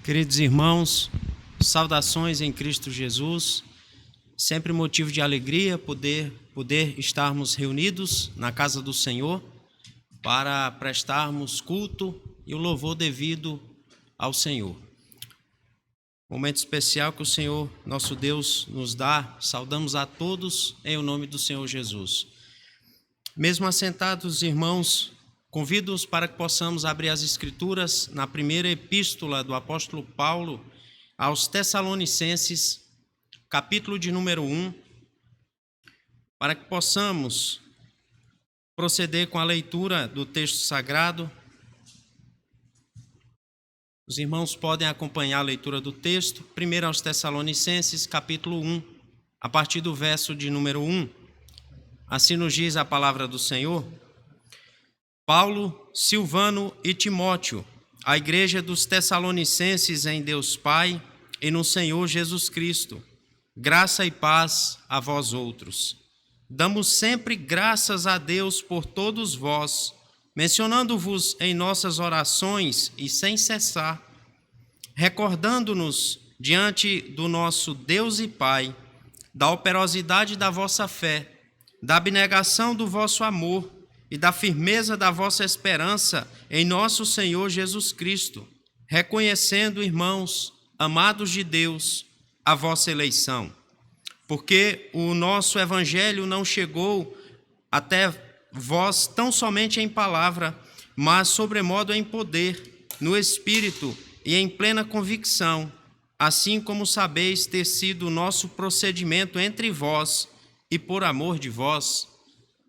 Queridos irmãos, saudações em Cristo Jesus. Sempre motivo de alegria poder estarmos reunidos na casa do Senhor para prestarmos culto e o louvor devido ao Senhor. Momento especial que o Senhor, nosso Deus, nos dá. Saudamos a todos em o nome do Senhor Jesus. Mesmo assentados, irmãos, convido-os para que possamos abrir as Escrituras na primeira epístola do apóstolo Paulo aos Tessalonicenses, capítulo de número 1, para que possamos proceder com a leitura do texto sagrado. Os irmãos podem acompanhar a leitura do texto, primeiro aos Tessalonicenses, capítulo 1, a partir do verso de número 1. Assim nos diz a palavra do Senhor. Paulo, Silvano e Timóteo, a igreja dos Tessalonicenses em Deus Pai e no Senhor Jesus Cristo, graça e paz a vós outros. Damos sempre graças a Deus por todos vós, mencionando-vos em nossas orações e sem cessar, recordando-nos diante do nosso Deus e Pai, da operosidade da vossa fé, da abnegação do vosso amor e da firmeza da vossa esperança em nosso Senhor Jesus Cristo, reconhecendo, irmãos, amados de Deus, a vossa eleição. Porque o nosso evangelho não chegou até vós tão somente em palavra, mas sobremodo em poder, no Espírito e em plena convicção, assim como sabeis ter sido o nosso procedimento entre vós e por amor de vós.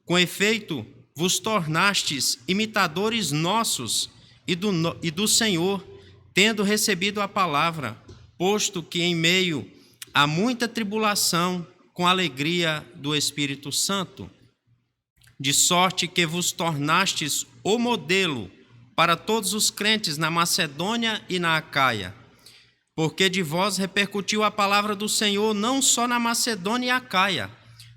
Com efeito, vos tornastes imitadores nossos e do Senhor, tendo recebido a palavra, posto que em meio a muita tribulação, com alegria do Espírito Santo, de sorte que vos tornastes o modelo para todos os crentes na Macedônia e na Acaia, porque de vós repercutiu a palavra do Senhor não só na Macedônia e Acaia,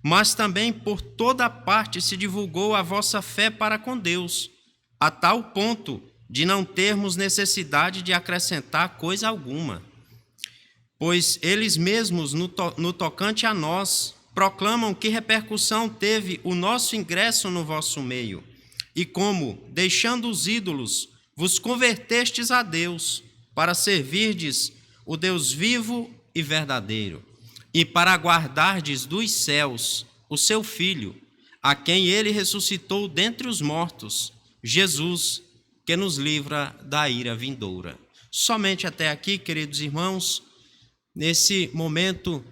mas também por toda parte se divulgou a vossa fé para com Deus, a tal ponto de não termos necessidade de acrescentar coisa alguma. Pois eles mesmos, no tocante a nós, proclamam que repercussão teve o nosso ingresso no vosso meio, e como, deixando os ídolos, vos convertestes a Deus, para servirdes o Deus vivo e verdadeiro, e para aguardardes dos céus o seu Filho, a quem ele ressuscitou dentre os mortos, Jesus, que nos livra da ira vindoura. Somente até aqui, queridos irmãos. Nesse momento,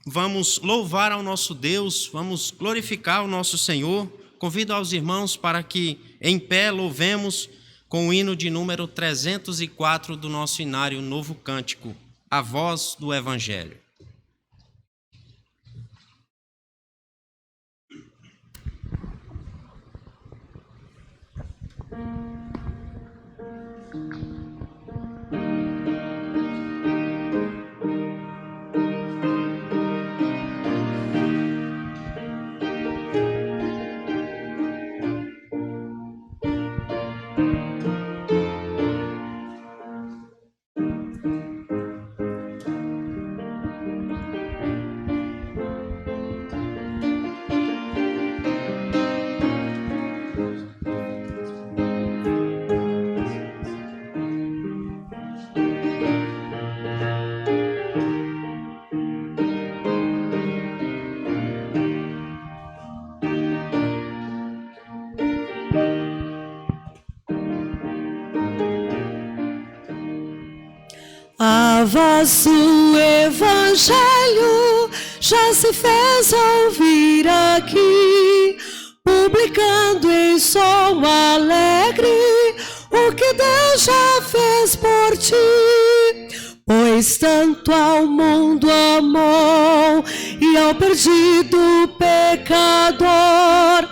vamos louvar ao nosso Deus, vamos glorificar o nosso Senhor. Convido aos irmãos para que, em pé, louvemos com o hino de número 304 do nosso inário Novo Cântico, a voz do Evangelho. A voz do Evangelho já se fez ouvir aqui, publicando em som alegre o que Deus já fez por ti. Pois tanto ao mundo amou e ao perdido pecador,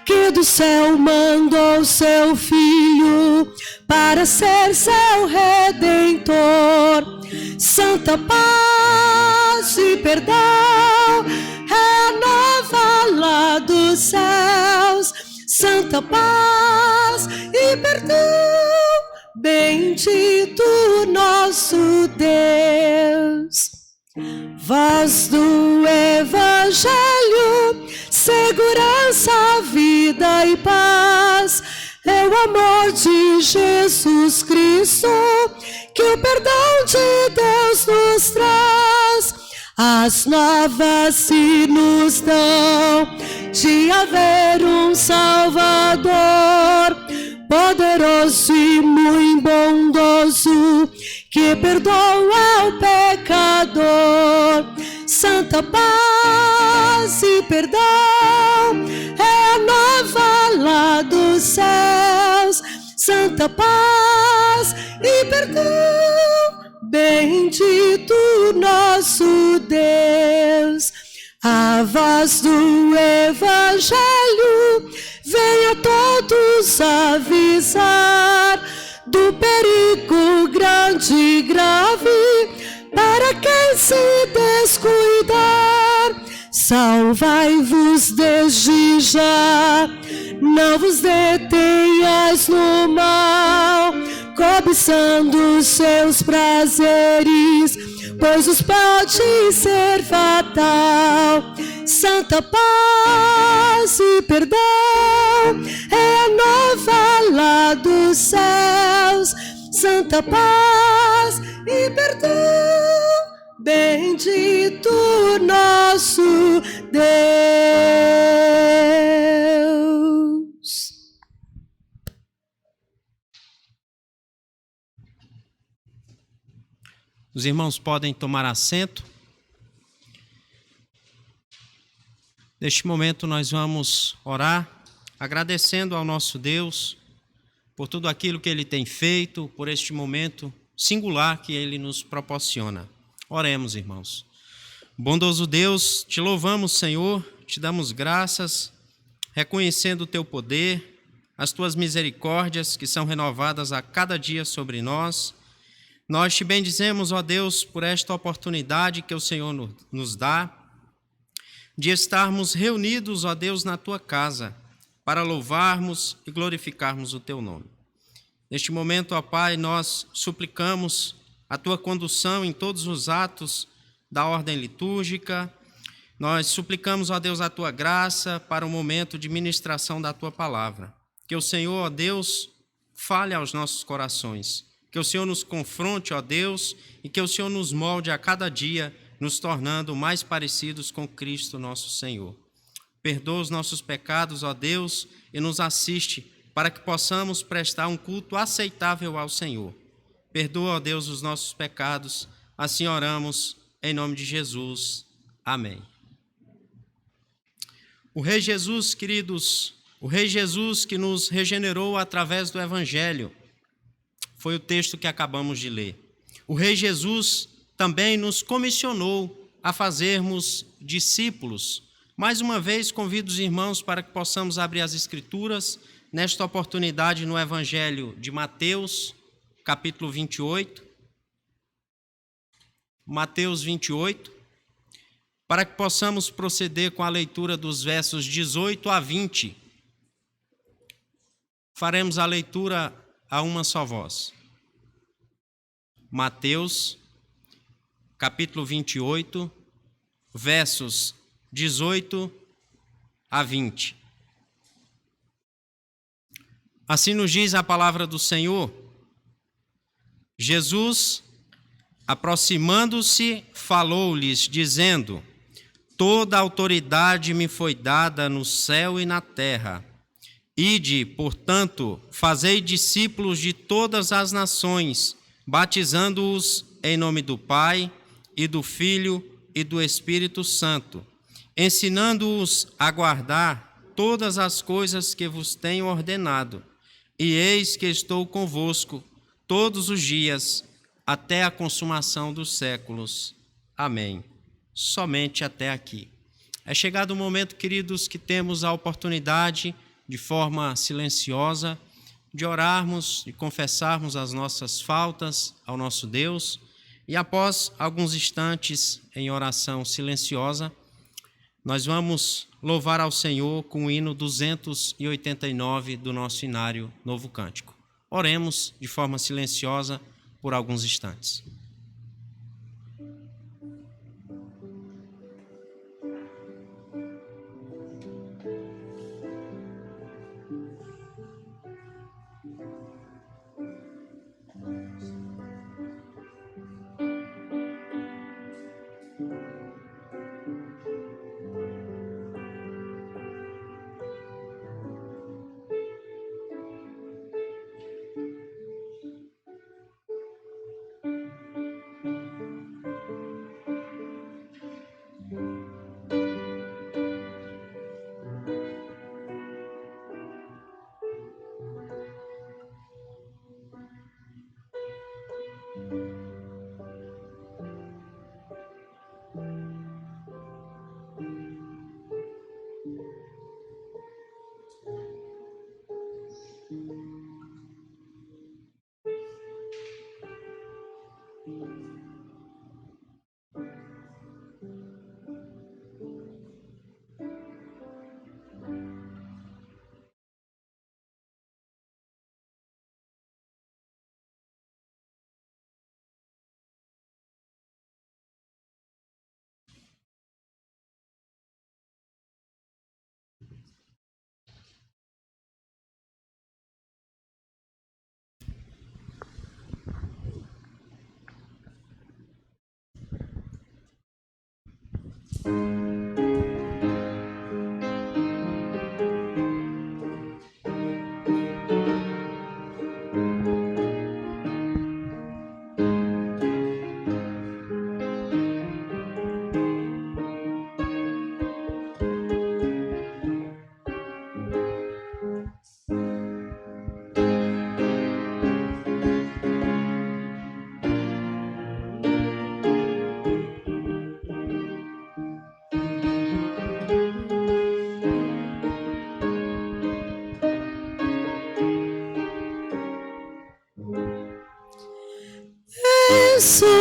que do céu mandou seu Filho para ser seu Redentor. Santa paz e perdão renova lá dos céus. Santa paz e perdão bendito nosso Deus. Voz do Evangelho, segurança, vida e paz. É o amor de Jesus Cristo que o perdão de Deus nos traz. As novas se nos dão de haver um Salvador, poderoso e muito bondoso, que perdoa o pecador. Santa paz e perdão é a nova lá dos céus. Santa paz e perdão, bendito nosso Deus. A voz do Evangelho vem a todos avisar do perigo grande e grave para quem se descuidar. Salvai-vos desde já, não vos detenhais no mal, cobiçando seus prazeres, pois os pode ser fatal. Santa paz e perdão é a nova lá dos céus. Santa paz e perdão, bendito nosso Deus. Os irmãos podem tomar assento. Neste momento nós vamos orar, agradecendo ao nosso Deus por tudo aquilo que Ele tem feito, por este momento singular que Ele nos proporciona. Oremos, irmãos. Bondoso Deus, te louvamos, Senhor, te damos graças, reconhecendo o teu poder, as tuas misericórdias que são renovadas a cada dia sobre nós. Nós te bendizemos, ó Deus, por esta oportunidade que o Senhor nos dá, de estarmos reunidos, ó Deus, na tua casa, para louvarmos e glorificarmos o teu nome. Neste momento, ó Pai, nós suplicamos a tua condução em todos os atos da ordem litúrgica. Nós suplicamos, ó Deus, a tua graça para o momento de ministração da tua palavra. Que o Senhor, ó Deus, fale aos nossos corações. Que o Senhor nos confronte, ó Deus, e que o Senhor nos molde a cada dia, nos tornando mais parecidos com Cristo nosso Senhor. Perdoa os nossos pecados, ó Deus, e nos assiste para que possamos prestar um culto aceitável ao Senhor. Perdoa, ó Deus, os nossos pecados. Assim oramos, em nome de Jesus. Amém. O Rei Jesus, queridos, o Rei Jesus que nos regenerou através do Evangelho, foi o texto que acabamos de ler. O Rei Jesus também nos comissionou a fazermos discípulos. Mais uma vez, convido os irmãos para que possamos abrir as Escrituras, nesta oportunidade no Evangelho de Mateus, capítulo 28. Mateus 28, para que possamos proceder com a leitura dos versos 18 a 20. Faremos a leitura a uma só voz. Mateus, capítulo 28, versos 18 a 20. Assim nos diz a palavra do Senhor. Jesus, aproximando-se, falou-lhes, dizendo: Toda autoridade me foi dada no céu e na terra. Ide, portanto, fazei discípulos de todas as nações, batizando-os em nome do Pai, e do Filho, e do Espírito Santo, ensinando-os a guardar todas as coisas que vos tenho ordenado. E eis que estou convosco todos os dias, até a consumação dos séculos. Amém. Somente até aqui. É chegado o momento, queridos, que temos a oportunidade, de forma silenciosa, de orarmos, de confessarmos as nossas faltas ao nosso Deus. E após alguns instantes em oração silenciosa, nós vamos louvar ao Senhor com o hino 289 do nosso inário Novo Cântico. Oremos de forma silenciosa por alguns instantes.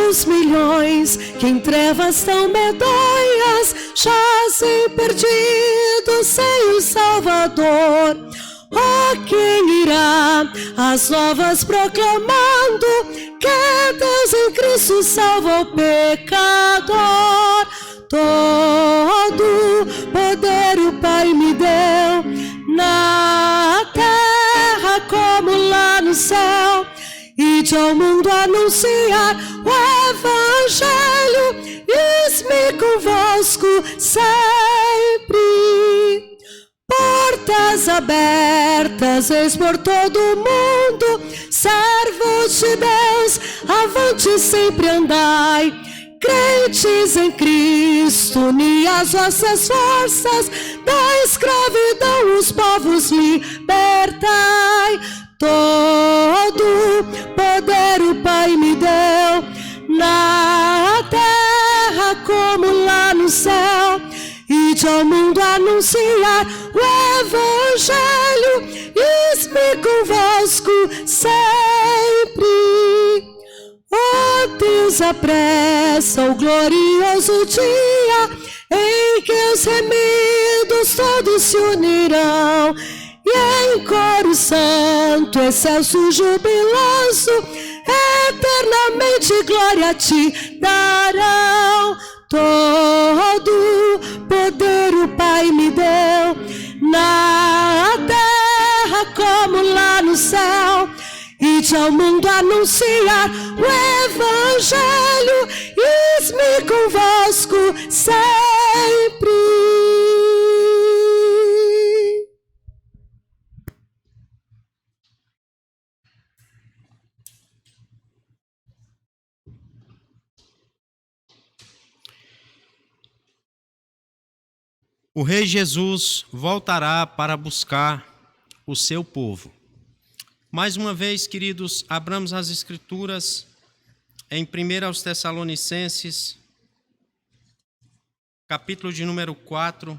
Os milhões que em trevas tão medonhas jazem perdidos sem o Salvador. Oh, quem irá às novas proclamando que Deus em Cristo salva o pecador? Todo poder o Pai me deu, na terra como lá no céu. Ide ao mundo anunciar o Evangelho, eis-me convosco sempre. Portas abertas, eis por todo o mundo, servos de Deus, avante sempre andai. Crentes em Cristo, uni as vossas forças, da escravidão os povos libertai. Todo poder o Pai me deu, na terra como lá no céu. Ide ao mundo anunciar o Evangelho, eis-me convosco sempre. Ó Deus, apressa o glorioso dia em que os remidos todos se unirão, e em coro santo, excelso, jubiloso, eternamente glória te darão. Todo poder o Pai me deu, na terra como lá no céu. Ide ao mundo anunciar o Evangelho, eis-me convosco sempre. O Rei Jesus voltará para buscar o seu povo. Mais uma vez, queridos, abramos as Escrituras em 1 aos Tessalonicenses, capítulo de número 4,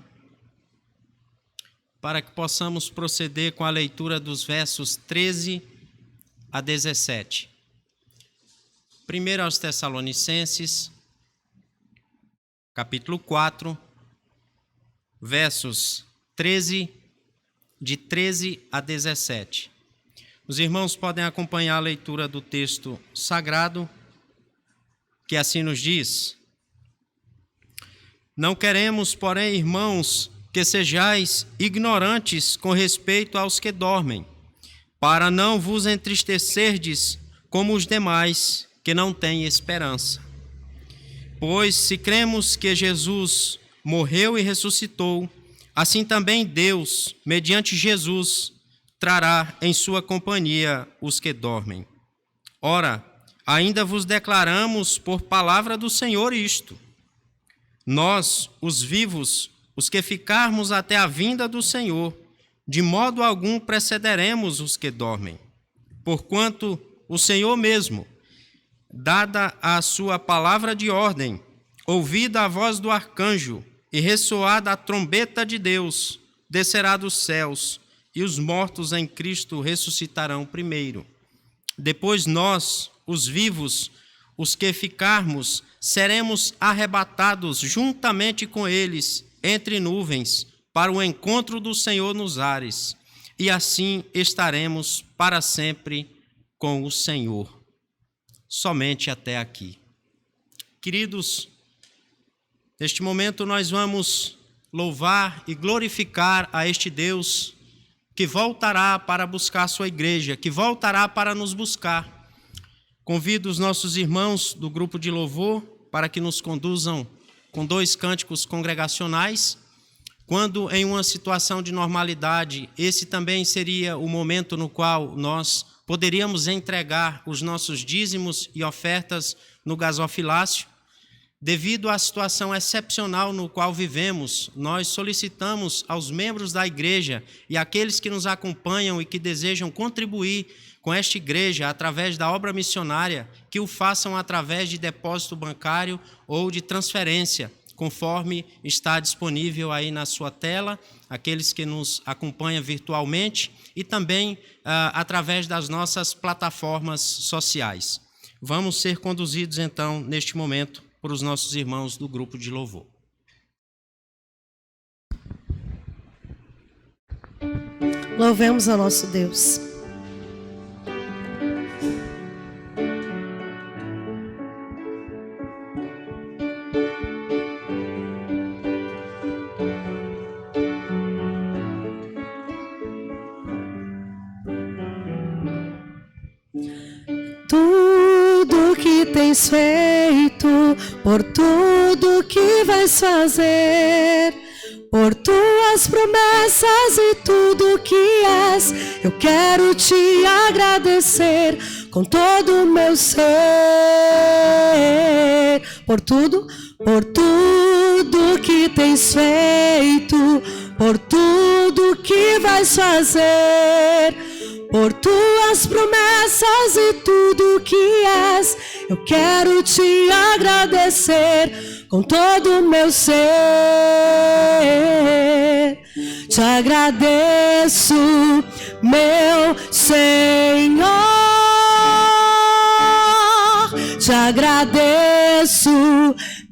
para que possamos proceder com a leitura dos versos 13 a 17. 1 aos Tessalonicenses, capítulo 4, versos de 13 a 17. Os irmãos podem acompanhar a leitura do texto sagrado, que assim nos diz: Não queremos, porém, irmãos, que sejais ignorantes com respeito aos que dormem, para não vos entristecerdes como os demais que não têm esperança. Pois se cremos que Jesus morreu e ressuscitou, assim também Deus, mediante Jesus, trará em sua companhia os que dormem. Ora, ainda vos declaramos por palavra do Senhor isto: nós, os vivos, os que ficarmos até a vinda do Senhor, de modo algum precederemos os que dormem. Porquanto o Senhor mesmo, dada a sua palavra de ordem, ouvida a voz do arcanjo e ressoada a trombeta de Deus, descerá dos céus, e os mortos em Cristo ressuscitarão primeiro. Depois nós, os vivos, os que ficarmos, seremos arrebatados juntamente com eles entre nuvens para o encontro do Senhor nos ares, e assim estaremos para sempre com o Senhor. Somente até aqui. Queridos, neste momento nós vamos louvar e glorificar a este Deus que voltará para buscar a sua igreja, que voltará para nos buscar. Convido os nossos irmãos do grupo de louvor para que nos conduzam com 2 cânticos congregacionais. Quando em uma situação de normalidade, esse também seria o momento no qual nós poderíamos entregar os nossos dízimos e ofertas no gasofilácio. Devido à situação excepcional no qual vivemos, nós solicitamos aos membros da igreja e àqueles que nos acompanham e que desejam contribuir com esta igreja através da obra missionária, que o façam através de depósito bancário ou de transferência, conforme está disponível aí na sua tela, aqueles que nos acompanham virtualmente e também através das nossas plataformas sociais. Vamos ser conduzidos então neste momento por os nossos irmãos do grupo de louvor. Louvemos a nosso Deus. Tudo que tens feito, por tudo que vais fazer, por tuas promessas e tudo que és, eu quero te agradecer com todo o meu ser. Por tudo que tens feito, por tudo que vais fazer, por tuas promessas e tudo que és, eu quero te agradecer com todo o meu ser. Te agradeço, meu Senhor. Te agradeço,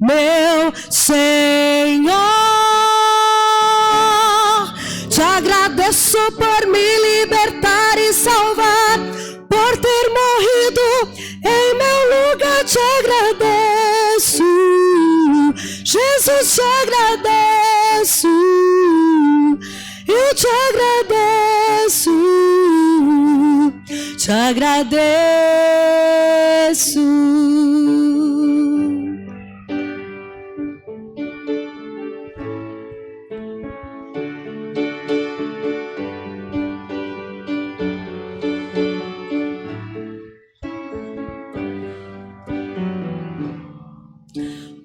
meu Senhor. Te agradeço por me libertar e salvar, por ter morrido em meu lugar. Te agradeço, Jesus, te agradeço. Eu te agradeço, te agradeço.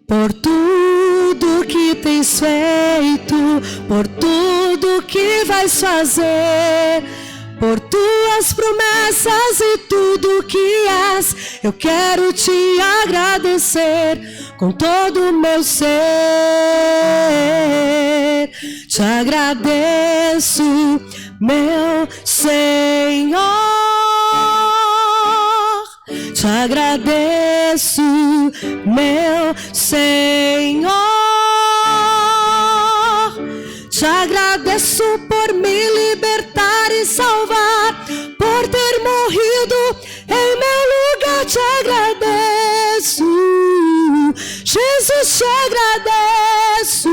Por tudo que tens feito, por tudo que vais fazer, por tuas promessas e tudo que és, eu quero te agradecer com todo o meu ser. Te agradeço, meu Senhor. Te agradeço, meu Senhor. Te agradeço por me libertar e salvar, por ter eu te agradeço, Jesus, te agradeço,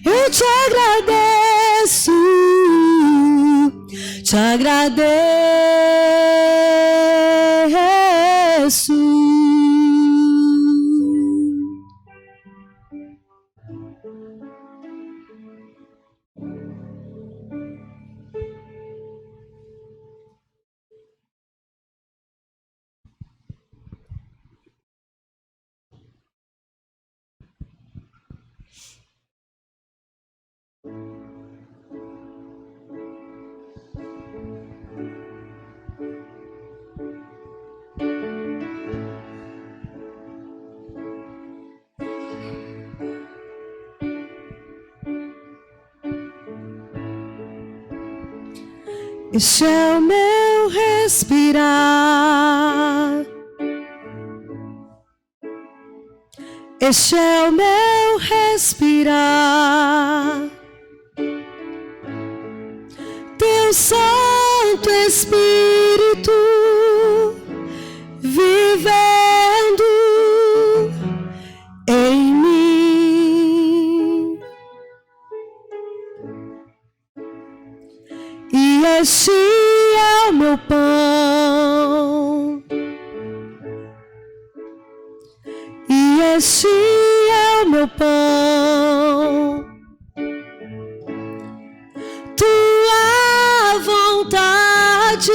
eu te agradeço, te agradeço. Este é o meu respirar, este é o meu respirar. Teu Santo Espírito vivendo em mim. E este é o meu pão, e este é o meu pão. Tua vontade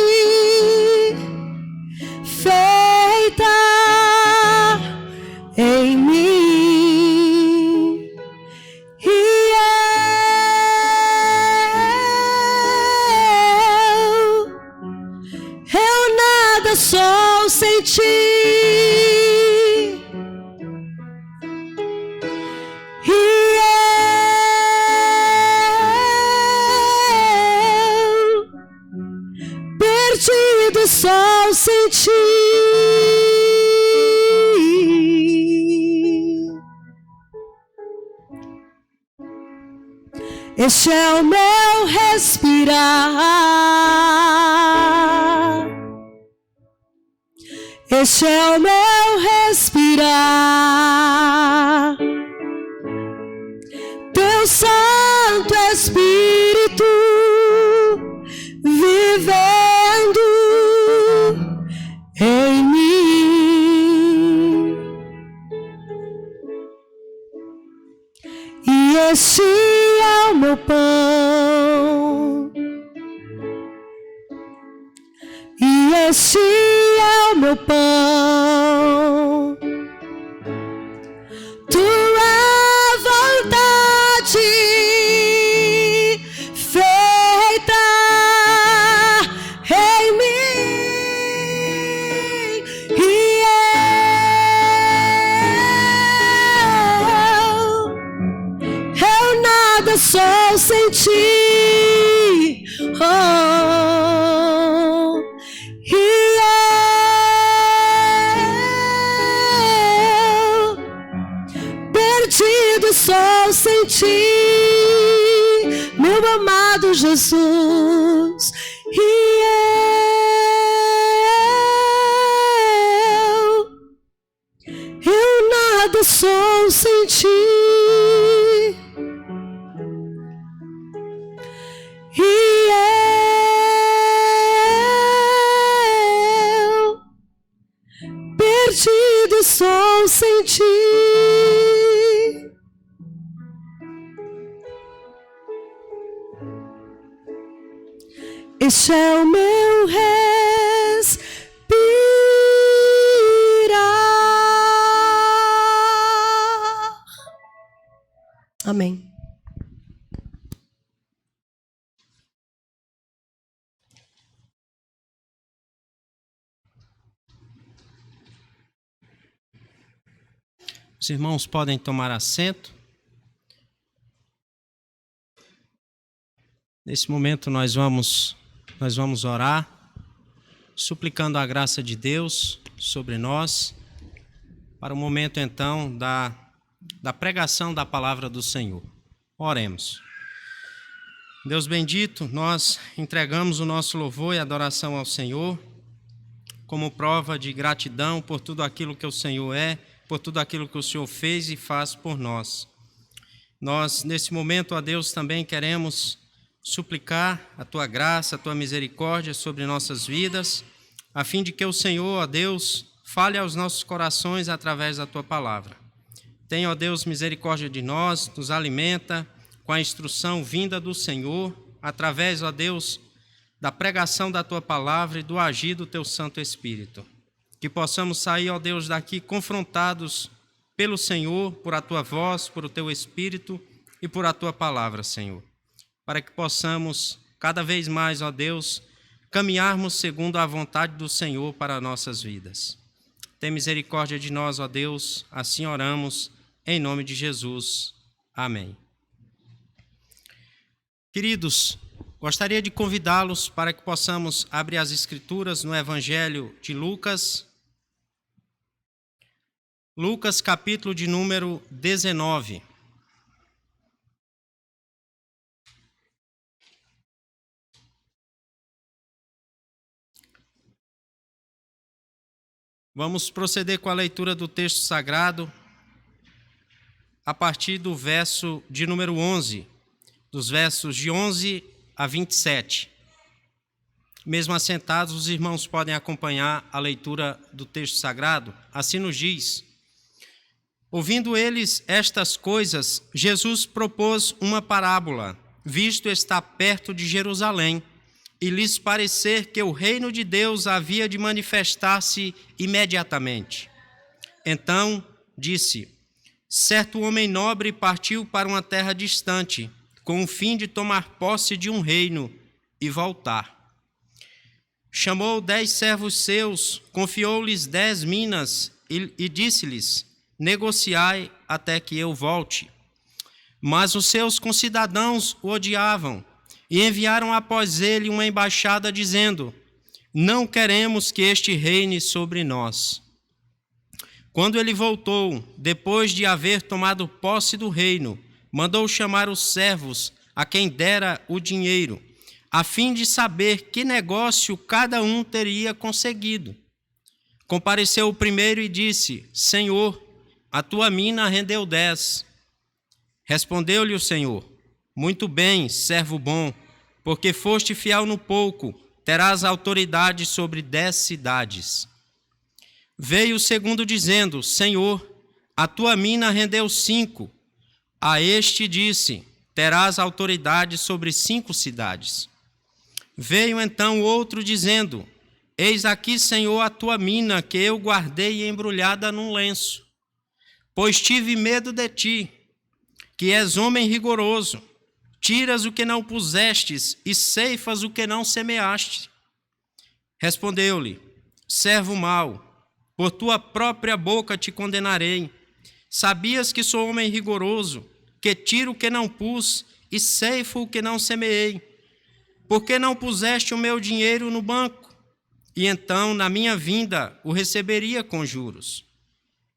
feita em mim, e eu nada sou sem ti, e eu perdido sou sem ti. Este é o meu respirar, este é o meu respirar. Teu Santo Espírito vivendo em mim. E este é o meu pão, e este é o meu pão. Tua vontade feita em mim, e eu nada sou sem ti. Oh, e eu perdido sou sem ti, meu amado Jesus. E eu nada sou sem ti, e eu perdido sou sem ti. Este é o meu respirar. Amém. Os irmãos podem tomar assento. Nesse momento nós vamos orar, suplicando a graça de Deus sobre nós, para o momento então da pregação da palavra do Senhor. Oremos. Deus bendito, nós entregamos o nosso louvor e adoração ao Senhor, como prova de gratidão por tudo aquilo que o Senhor é, por tudo aquilo que o Senhor fez e faz por nós. Nós, nesse momento, ó Deus, também queremos suplicar a Tua graça, a Tua misericórdia sobre nossas vidas, a fim de que o Senhor, ó Deus, fale aos nossos corações através da Tua palavra. Tenha, ó Deus, misericórdia de nós, nos alimenta com a instrução vinda do Senhor, através, ó Deus, da pregação da Tua palavra e do agir do Teu Santo Espírito. Que possamos sair, ó Deus, daqui confrontados pelo Senhor, por a Tua voz, por o Teu Espírito e por a Tua palavra, Senhor. Para que possamos, cada vez mais, ó Deus, caminharmos segundo a vontade do Senhor para nossas vidas. Tem misericórdia de nós, ó Deus, assim oramos, em nome de Jesus. Amém. Queridos, gostaria de convidá-los para que possamos abrir as Escrituras no Evangelho de Lucas. Lucas, capítulo de número 19. Vamos proceder com a leitura do texto sagrado a partir do verso de número 11, dos versos de 11 a 27. Mesmo assentados, os irmãos podem acompanhar a leitura do texto sagrado. Assim nos diz: ouvindo eles estas coisas, Jesus propôs uma parábola, visto estar perto de Jerusalém, e lhes parecer que o reino de Deus havia de manifestar-se imediatamente. Então disse: certo homem nobre partiu para uma terra distante, com o fim de tomar posse de um reino e voltar. Chamou 10 servos seus, confiou-lhes 10 minas e disse-lhes: negociai até que eu volte. Mas os seus concidadãos o odiavam e enviaram após ele uma embaixada dizendo: não queremos que este reine sobre nós. Quando ele voltou, depois de haver tomado posse do reino, mandou chamar os servos a quem dera o dinheiro, a fim de saber que negócio cada um teria conseguido. Compareceu o primeiro e disse: Senhor, a tua mina rendeu 10. Respondeu-lhe o Senhor: muito bem, servo bom, porque foste fiel no pouco, terás autoridade sobre 10 cidades. Veio o segundo dizendo: Senhor, a tua mina rendeu 5. A este disse: terás autoridade sobre 5 cidades. Veio então outro dizendo: eis aqui, Senhor, a tua mina, que eu guardei embrulhada num lenço. Pois tive medo de ti, que és homem rigoroso, tiras o que não pusestes e ceifas o que não semeaste. Respondeu-lhe: servo mau, por tua própria boca te condenarei. Sabias que sou homem rigoroso, que tiro o que não pus e ceifo o que não semeei. Por que não puseste o meu dinheiro no banco? E então, na minha vinda, o receberia com juros.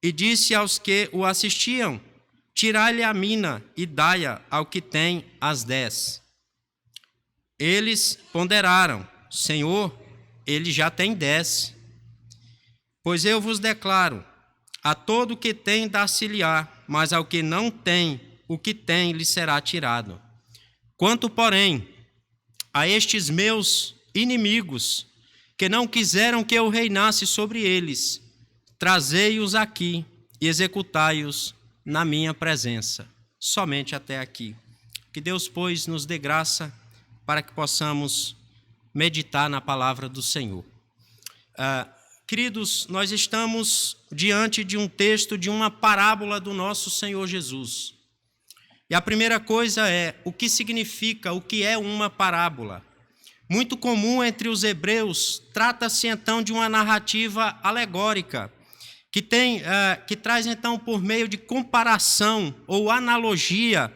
E disse aos que o assistiam: tirai-lhe a mina e dai-a ao que tem as 10. Eles ponderaram: Senhor, ele já tem 10. Pois eu vos declaro: a todo o que tem dar-se-lhe-á, mas ao que não tem, o que tem lhe será tirado. Quanto, porém, a estes meus inimigos, que não quiseram que eu reinasse sobre eles, trazei-os aqui e executai-os na minha presença. Somente até aqui. Que Deus, pois, nos dê graça para que possamos meditar na palavra do Senhor. Queridos, nós estamos diante de um texto, de uma parábola do nosso Senhor Jesus. E a primeira coisa é: o que significa, o que é uma parábola? Muito comum entre os hebreus, trata-se então de uma narrativa alegórica, que traz então por meio de comparação ou analogia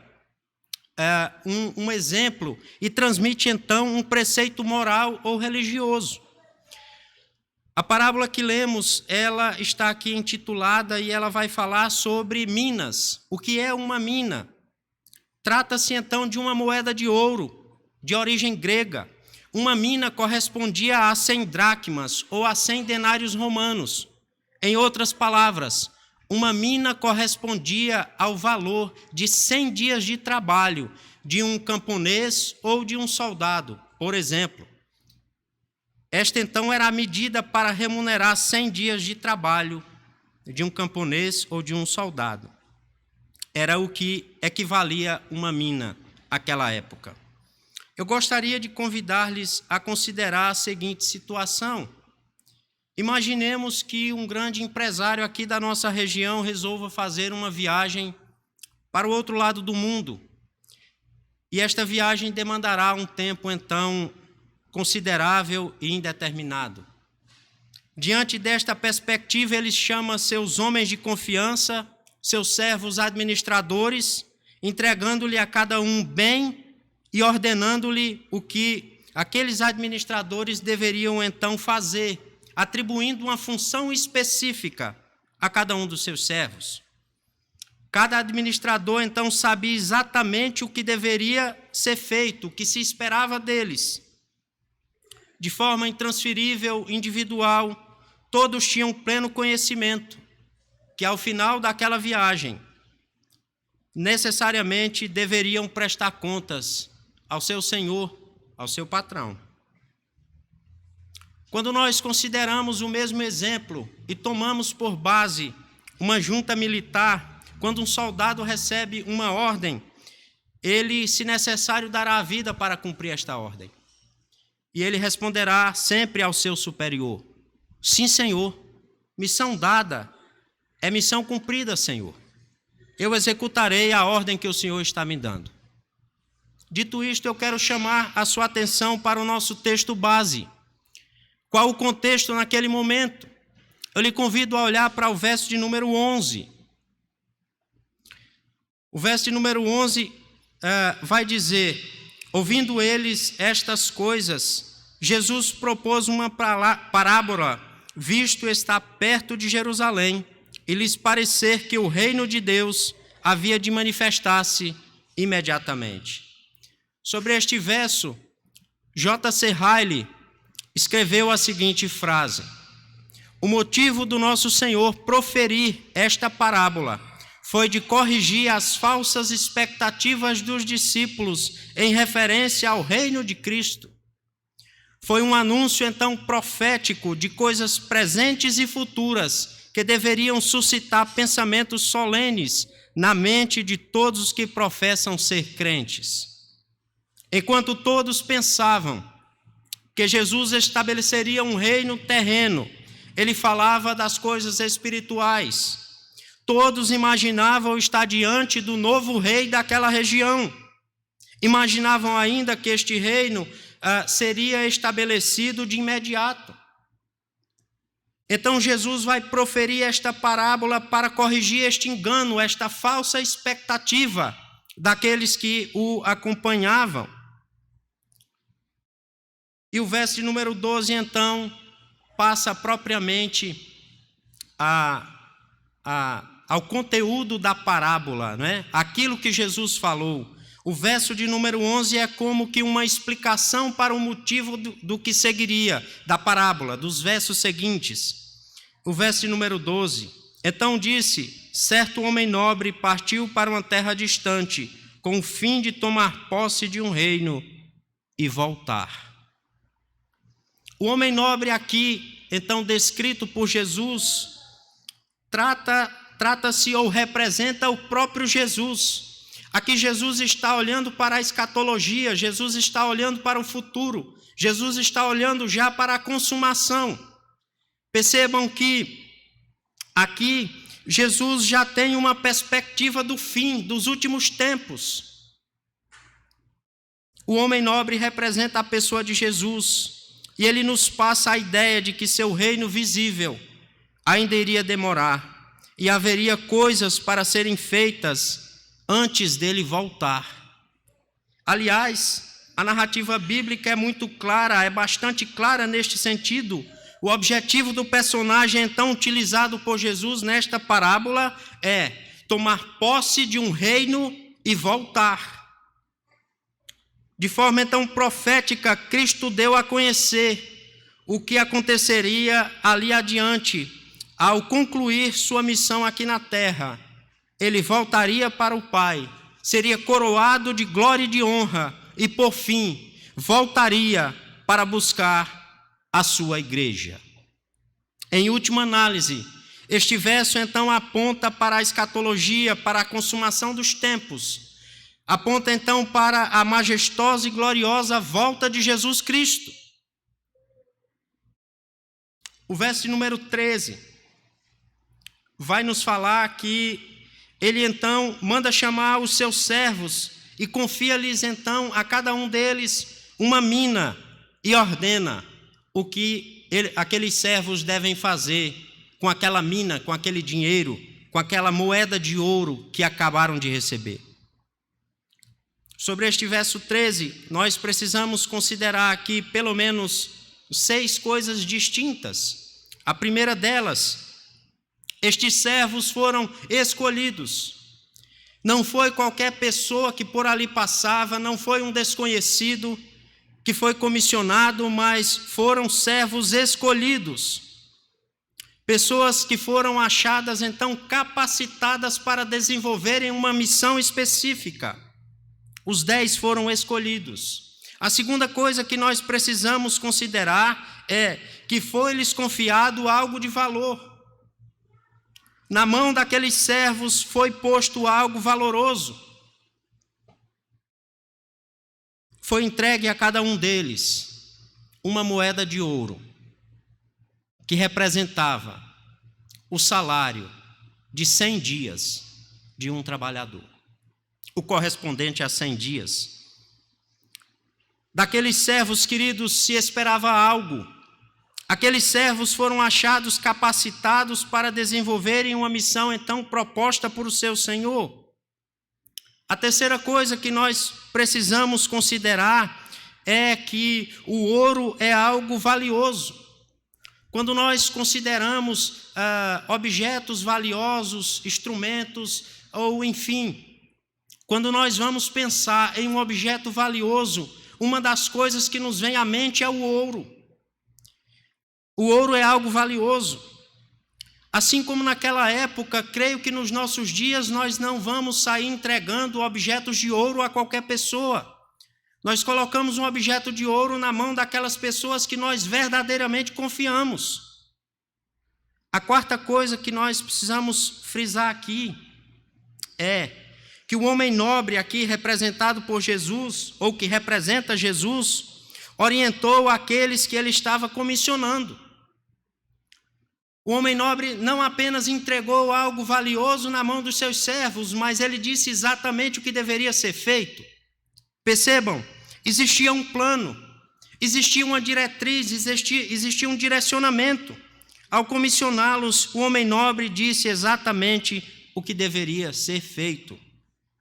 um exemplo e transmite então um preceito moral ou religioso. A parábola que lemos, ela está aqui intitulada e ela vai falar sobre minas. O que é uma mina? Trata-se então de uma moeda de ouro, de origem grega, uma mina correspondia a 100 dracmas ou a 100 denários romanos. Em outras palavras, uma mina correspondia ao valor de 100 dias de trabalho de um camponês ou de um soldado, por exemplo. Esta, então, era a medida para remunerar 100 dias de trabalho de um camponês ou de um soldado. Era o que equivalia uma mina naquela época. Eu gostaria de convidar-lhes a considerar a seguinte situação. Imaginemos que um grande empresário aqui da nossa região resolva fazer uma viagem para o outro lado do mundo. E esta viagem demandará um tempo, então, considerável e indeterminado. Diante desta perspectiva, ele chama seus homens de confiança, seus servos administradores, entregando-lhe a cada um bem e ordenando-lhe o que aqueles administradores deveriam então fazer, atribuindo uma função específica a cada um dos seus servos. Cada administrador então sabia exatamente o que deveria ser feito, o que se esperava deles. De forma intransferível, individual, todos tinham pleno conhecimento que ao final daquela viagem, necessariamente deveriam prestar contas ao seu senhor, ao seu patrão. Quando nós consideramos o mesmo exemplo e tomamos por base uma junta militar, quando um soldado recebe uma ordem, ele, se necessário, dará a vida para cumprir esta ordem. E ele responderá sempre ao seu superior: sim, senhor, missão dada, é missão cumprida, senhor. Eu executarei a ordem que o senhor está me dando. Dito isto, eu quero chamar a sua atenção para o nosso texto base. Qual o contexto naquele momento? Eu lhe convido a olhar para o verso de número 11. O verso de número 11 vai dizer: ouvindo eles estas coisas, Jesus propôs uma parábola, visto estar perto de Jerusalém, e lhes parecer que o reino de Deus havia de manifestar-se imediatamente. Sobre este verso, J.C. Ryle escreveu a seguinte frase: o motivo do nosso Senhor proferir esta parábola foi de corrigir as falsas expectativas dos discípulos em referência ao reino de Cristo. Foi um anúncio, então, profético de coisas presentes e futuras que deveriam suscitar pensamentos solenes na mente de todos os que professam ser crentes. Enquanto todos pensavam que Jesus estabeleceria um reino terreno, ele falava das coisas espirituais. Todos imaginavam estar diante do novo rei daquela região. Imaginavam ainda que este reino seria estabelecido de imediato. Então Jesus vai proferir esta parábola para corrigir este engano, esta falsa expectativa daqueles que o acompanhavam. E o verso de número 12, então, passa propriamente ao conteúdo da parábola, não é? Aquilo que Jesus falou. O verso de número 11 é como que uma explicação para o motivo do que seguiria, da parábola, dos versos seguintes. O verso de número 12. Então disse: certo homem nobre partiu para uma terra distante, com o fim de tomar posse de um reino e voltar. O homem nobre aqui, então descrito por Jesus, trata-se ou representa o próprio Jesus. Aqui Jesus está olhando para a escatologia, Jesus está olhando para o futuro, Jesus está olhando já para a consumação. Percebam que aqui Jesus já tem uma perspectiva do fim, dos últimos tempos. O homem nobre representa a pessoa de Jesus, e ele nos passa a ideia de que seu reino visível ainda iria demorar, e haveria coisas para serem feitas antes dele voltar. Aliás, a narrativa bíblica é muito clara, é bastante clara neste sentido. O objetivo do personagem, então, utilizado por Jesus nesta parábola é tomar posse de um reino e voltar. De forma então profética, Cristo deu a conhecer o que aconteceria ali adiante, ao concluir sua missão aqui na terra. Ele voltaria para o Pai, seria coroado de glória e de honra, e por fim, voltaria para buscar a sua igreja. Em última análise, este verso então aponta para a escatologia, para a consumação dos tempos. Aponta então para a majestosa e gloriosa volta de Jesus Cristo. O verso de número 13 vai nos falar que ele então manda chamar os seus servos e confia-lhes então a cada um deles uma mina e ordena o que aqueles servos devem fazer com aquela mina, com aquele dinheiro, com aquela moeda de ouro que acabaram de receber. Sobre este verso 13, nós precisamos considerar aqui pelo menos 6 coisas distintas. A primeira delas, estes servos foram escolhidos. Não foi qualquer pessoa que por ali passava, não foi um desconhecido que foi comissionado, mas foram servos escolhidos. Pessoas que foram achadas então capacitadas para desenvolverem uma missão específica. Os 10 foram escolhidos. A segunda coisa que nós precisamos considerar é que foi-lhes confiado algo de valor. Na mão daqueles servos foi posto algo valoroso. Foi entregue a cada um deles uma moeda de ouro, que representava o salário de 100 dias de um trabalhador. O correspondente a 100 dias. Daqueles servos, queridos, se esperava algo. Aqueles servos foram achados capacitados para desenvolverem uma missão então proposta por o seu Senhor. A terceira coisa que nós precisamos considerar é que o ouro é algo valioso. Quando nós consideramos objetos valiosos, instrumentos ou enfim, quando nós vamos pensar em um objeto valioso, uma das coisas que nos vem à mente é o ouro. O ouro é algo valioso. Assim como naquela época, creio que nos nossos dias nós não vamos sair entregando objetos de ouro a qualquer pessoa. Nós colocamos um objeto de ouro na mão daquelas pessoas que nós verdadeiramente confiamos. A quarta coisa que nós precisamos frisar aqui é que o homem nobre aqui representado por Jesus, ou que representa Jesus, orientou aqueles que ele estava comissionando. O homem nobre não apenas entregou algo valioso na mão dos seus servos, mas ele disse exatamente o que deveria ser feito. Percebam, existia um plano, existia uma diretriz, existia um direcionamento. Ao comissioná-los, o homem nobre disse exatamente o que deveria ser feito.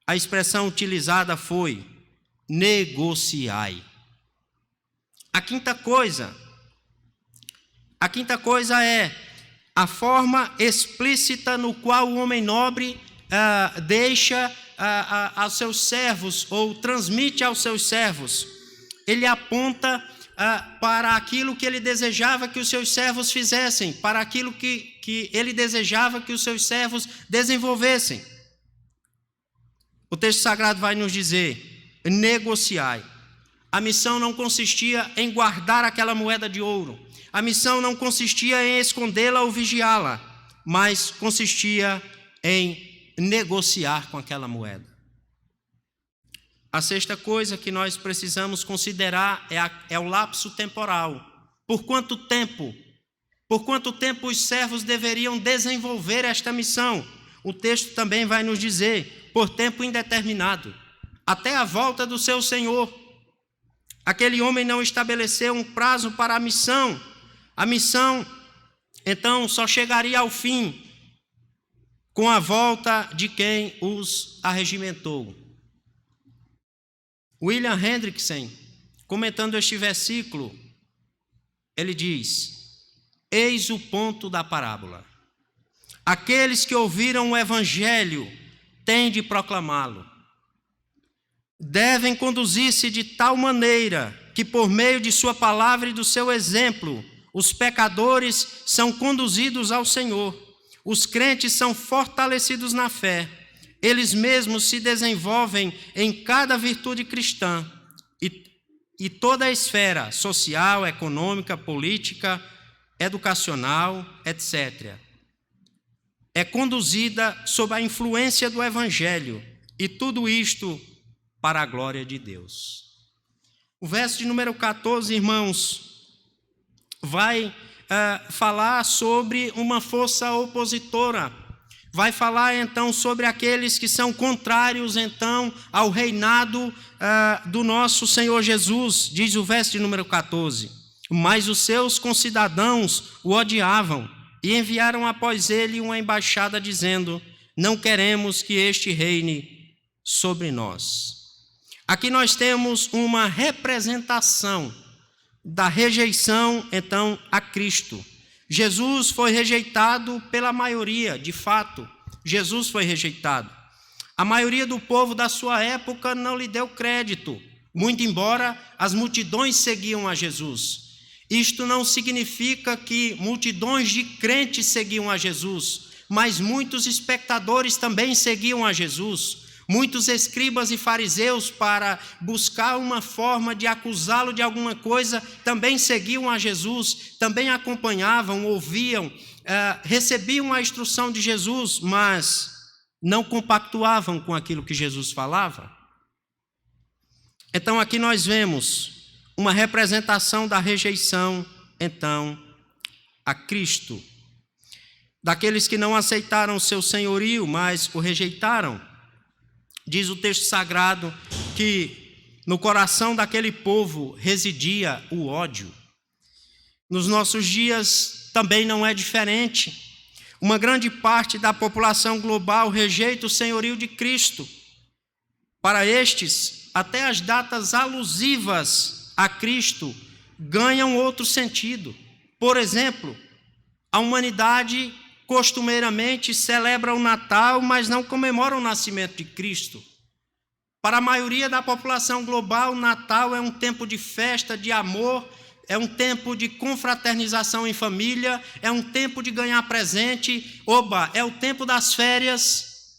A expressão utilizada foi: negociai. A quinta coisa é a forma explícita no qual o homem nobre deixa aos seus servos, ou transmite aos seus servos. Ele aponta para aquilo que ele desejava que os seus servos fizessem, para aquilo que ele desejava que os seus servos desenvolvessem. O texto sagrado vai nos dizer: negociai. A missão não consistia em guardar aquela moeda de ouro. A missão não consistia em escondê-la ou vigiá-la, mas consistia em negociar com aquela moeda. A sexta coisa que nós precisamos considerar é o lapso temporal. Por quanto tempo os servos deveriam desenvolver esta missão? O texto também vai nos dizer: por tempo indeterminado, até a volta do seu Senhor. Aquele homem não estabeleceu um prazo para a missão. A missão, então, só chegaria ao fim com a volta de quem os arregimentou. William Hendrickson, comentando este versículo, ele diz: eis o ponto da parábola. Aqueles que ouviram o evangelho têm de proclamá-lo. devem conduzir-se de tal maneira que, por meio de sua palavra e do seu exemplo, os pecadores são conduzidos ao Senhor. Os crentes são fortalecidos na fé. Eles mesmos se desenvolvem em cada virtude cristã. E toda a esfera social, econômica, política, educacional, etc., é conduzida sob a influência do Evangelho. E tudo isto para a glória de Deus. O verso de número 14, irmãos, vai falar sobre uma força opositora. Vai falar, então, sobre aqueles que são contrários, então, ao reinado do nosso Senhor Jesus. Diz o verso de número 14. Mas os seus concidadãos o odiavam e enviaram após ele uma embaixada dizendo: não queremos que este reine sobre nós. Aqui nós temos uma representação da rejeição, então, a Cristo. Jesus foi rejeitado pela maioria, de fato, Jesus foi rejeitado. A maioria do povo da sua época não lhe deu crédito, muito embora as multidões seguiam a Jesus. Isto não significa que multidões de crentes seguiam a Jesus, mas muitos espectadores também seguiam a Jesus. Muitos escribas e fariseus, para buscar uma forma de acusá-lo de alguma coisa, também seguiam a Jesus, também acompanhavam, ouviam, recebiam a instrução de Jesus, mas não compactuavam com aquilo que Jesus falava. Então aqui nós vemos uma representação da rejeição, então, a Cristo. Daqueles que não aceitaram o seu senhorio, mas o rejeitaram. Diz o texto sagrado que no coração daquele povo residia o ódio. Nos nossos dias também não é diferente. Uma grande parte da população global rejeita o senhorio de Cristo. Para estes, até as datas alusivas a Cristo ganham outro sentido. Por exemplo, a humanidade costumeiramente celebra o Natal, mas não comemora o nascimento de Cristo. Para a maioria da população global, o Natal é um tempo de festa, de amor, é um tempo de confraternização em família, é um tempo de ganhar presente, é o tempo das férias.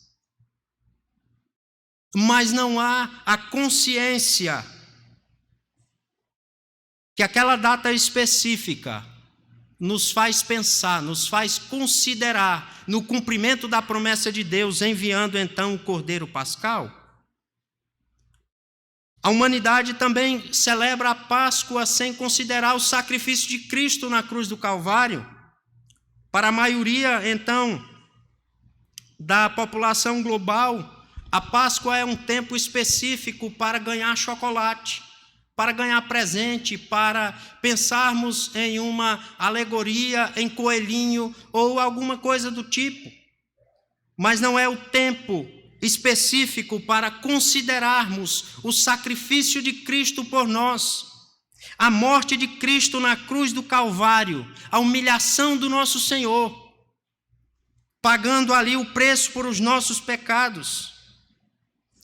Mas não há a consciência que aquela data específica nos faz pensar, nos faz considerar no cumprimento da promessa de Deus, enviando então o Cordeiro Pascal. A humanidade também celebra a Páscoa sem considerar o sacrifício de Cristo na cruz do Calvário. Para a maioria, então, da população global, a Páscoa é um tempo específico para ganhar chocolate, para ganhar presente, para pensarmos em uma alegoria, em coelhinho ou alguma coisa do tipo. Mas não é o tempo específico para considerarmos o sacrifício de Cristo por nós, a morte de Cristo na cruz do Calvário, a humilhação do nosso Senhor, pagando ali o preço por os nossos pecados.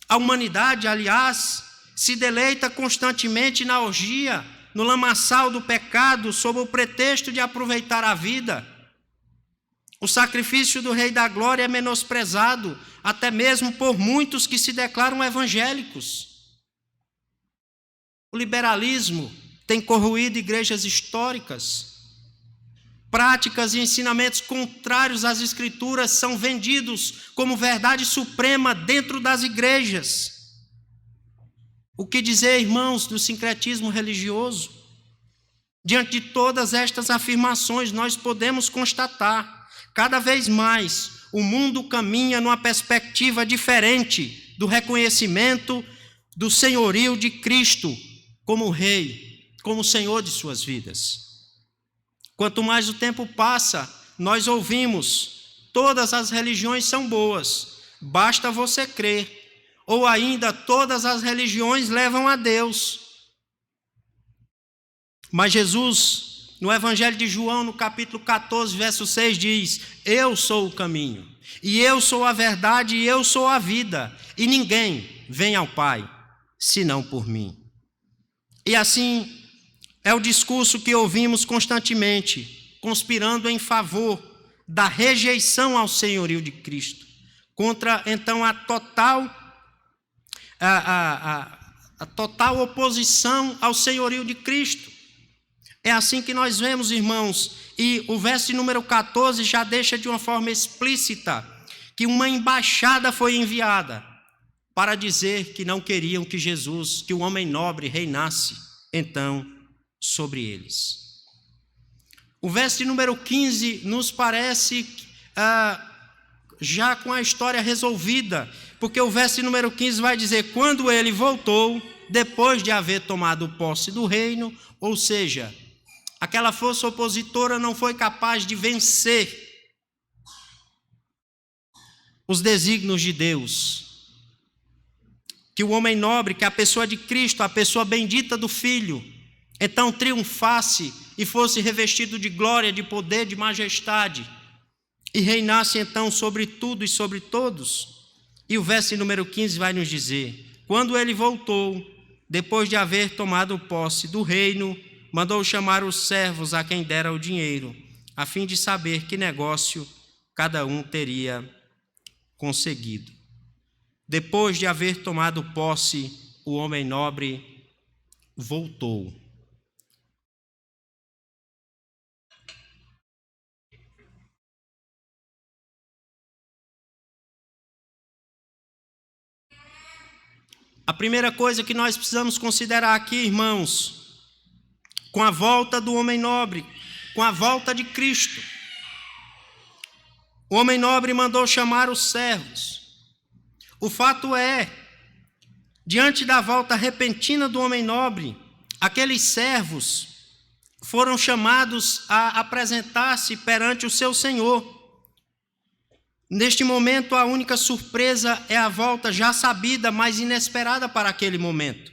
A humanidade, aliás, se deleita constantemente na orgia, no lamaçal do pecado, sob o pretexto de aproveitar a vida. O sacrifício do Rei da Glória é menosprezado, até mesmo por muitos que se declaram evangélicos. O liberalismo tem corroído igrejas históricas. Práticas e ensinamentos contrários às Escrituras são vendidos como verdade suprema dentro das igrejas. O que dizer, irmãos, do sincretismo religioso? Diante de todas estas afirmações, nós podemos constatar, cada vez mais, o mundo caminha numa perspectiva diferente do reconhecimento do senhorio de Cristo como Rei, como Senhor de suas vidas. Quanto mais o tempo passa, nós ouvimos, todas as religiões são boas, basta você crer. Ou ainda, todas as religiões levam a Deus. Mas Jesus, no Evangelho de João, no capítulo 14, verso 6, diz: eu sou o caminho, e eu sou a verdade, e eu sou a vida, e ninguém vem ao Pai, senão por mim. E assim é o discurso que ouvimos constantemente, conspirando em favor da rejeição ao senhorio de Cristo, contra então a total oposição ao senhorio de Cristo. É assim que nós vemos, irmãos, e o verso número 14 já deixa de uma forma explícita que uma embaixada foi enviada para dizer que não queriam que Jesus, que o homem nobre reinasse então sobre eles. O verso número 15 nos parece já com a história resolvida, porque o verso número 15 vai dizer: quando ele voltou, depois de haver tomado posse do reino, ou seja, aquela força opositora não foi capaz de vencer os desígnios de Deus. Que o homem nobre, que a pessoa de Cristo, a pessoa bendita do Filho, então triunfasse e fosse revestido de glória, de poder, de majestade, e reinasse então sobre tudo e sobre todos. E o verso número 15 vai nos dizer: quando ele voltou, depois de haver tomado posse do reino, mandou chamar os servos a quem dera o dinheiro, a fim de saber que negócio cada um teria conseguido. Depois de haver tomado posse, o homem nobre voltou. A primeira coisa que nós precisamos considerar aqui, irmãos, com a volta do homem nobre, com a volta de Cristo, o homem nobre mandou chamar os servos. O fato é, diante da volta repentina do homem nobre, aqueles servos foram chamados a apresentar-se perante o seu Senhor. Neste momento, a única surpresa é a volta já sabida, mas inesperada para aquele momento.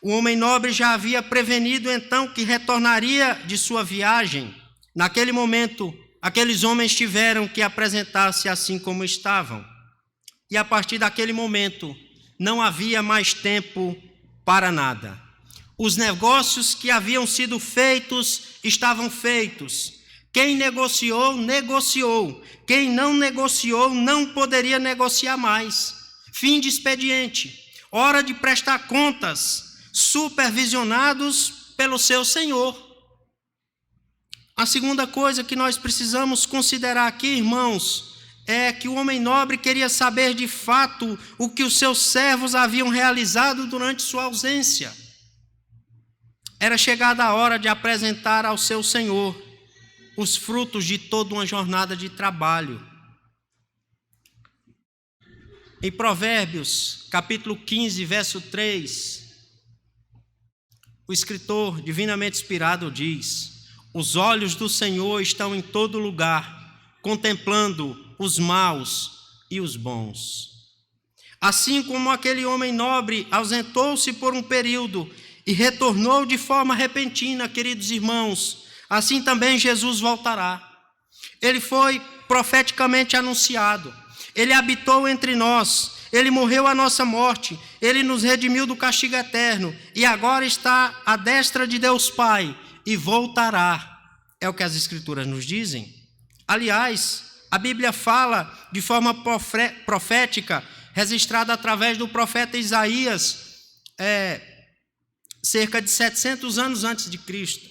O homem nobre já havia prevenido então que retornaria de sua viagem. Naquele momento, aqueles homens tiveram que apresentar-se assim como estavam. E a partir daquele momento, não havia mais tempo para nada. Os negócios que haviam sido feitos, estavam feitos. Quem negociou, negociou. Quem não negociou, não poderia negociar mais. Fim de expediente. Hora de prestar contas, supervisionados pelo seu Senhor. A segunda coisa que nós precisamos considerar aqui, irmãos, é que o homem nobre queria saber de fato o que os seus servos haviam realizado durante sua ausência. Era chegada a hora de apresentar ao seu Senhor os frutos de toda uma jornada de trabalho. Em Provérbios, capítulo 15, verso 3, o escritor divinamente inspirado diz: os olhos do Senhor estão em todo lugar, contemplando os maus e os bons. Assim como aquele homem nobre ausentou-se por um período e retornou de forma repentina, queridos irmãos, assim também Jesus voltará. Ele foi profeticamente anunciado. Ele habitou entre nós. Ele morreu a nossa morte. Ele nos redimiu do castigo eterno. E agora está à destra de Deus Pai. E voltará. É o que as Escrituras nos dizem. Aliás, a Bíblia fala de forma profética, registrada através do profeta Isaías, cerca de 700 anos antes de Cristo.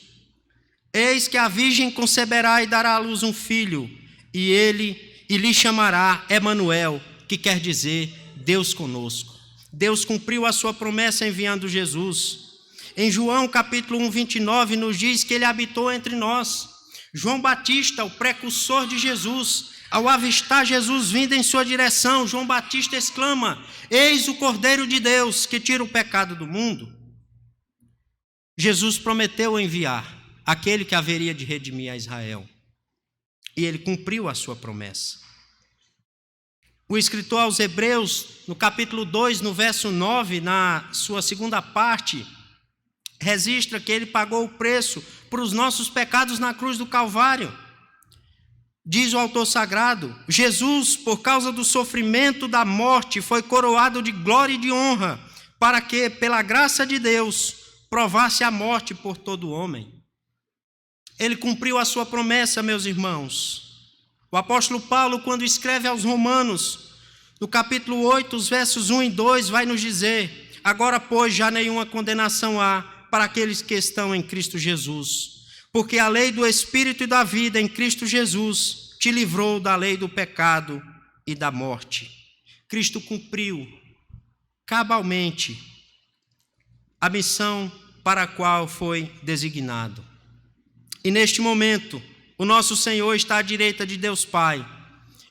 Eis que a virgem conceberá e dará à luz um filho, e lhe chamará Emanuel, que quer dizer Deus conosco. Deus cumpriu a sua promessa enviando Jesus. Em João capítulo 1, 29, nos diz que ele habitou entre nós. João Batista, o precursor de Jesus, ao avistar Jesus vindo em sua direção, João Batista exclama: eis o Cordeiro de Deus que tira o pecado do mundo. Jesus prometeu enviar aquele que haveria de redimir a Israel. E ele cumpriu a sua promessa. O escritor aos Hebreus, no capítulo 2, no verso 9, na sua segunda parte, registra que ele pagou o preço por os nossos pecados na cruz do Calvário. Diz o autor sagrado: Jesus, por causa do sofrimento da morte, foi coroado de glória e de honra, para que, pela graça de Deus, provasse a morte por todo homem. Ele cumpriu a sua promessa, meus irmãos. O apóstolo Paulo, quando escreve aos Romanos, no capítulo 8, os versos 1 e 2, vai nos dizer: agora, pois, já nenhuma condenação há para aqueles que estão em Cristo Jesus, porque a lei do Espírito e da vida em Cristo Jesus te livrou da lei do pecado e da morte. Cristo cumpriu cabalmente a missão para a qual foi designado. E neste momento, o nosso Senhor está à direita de Deus Pai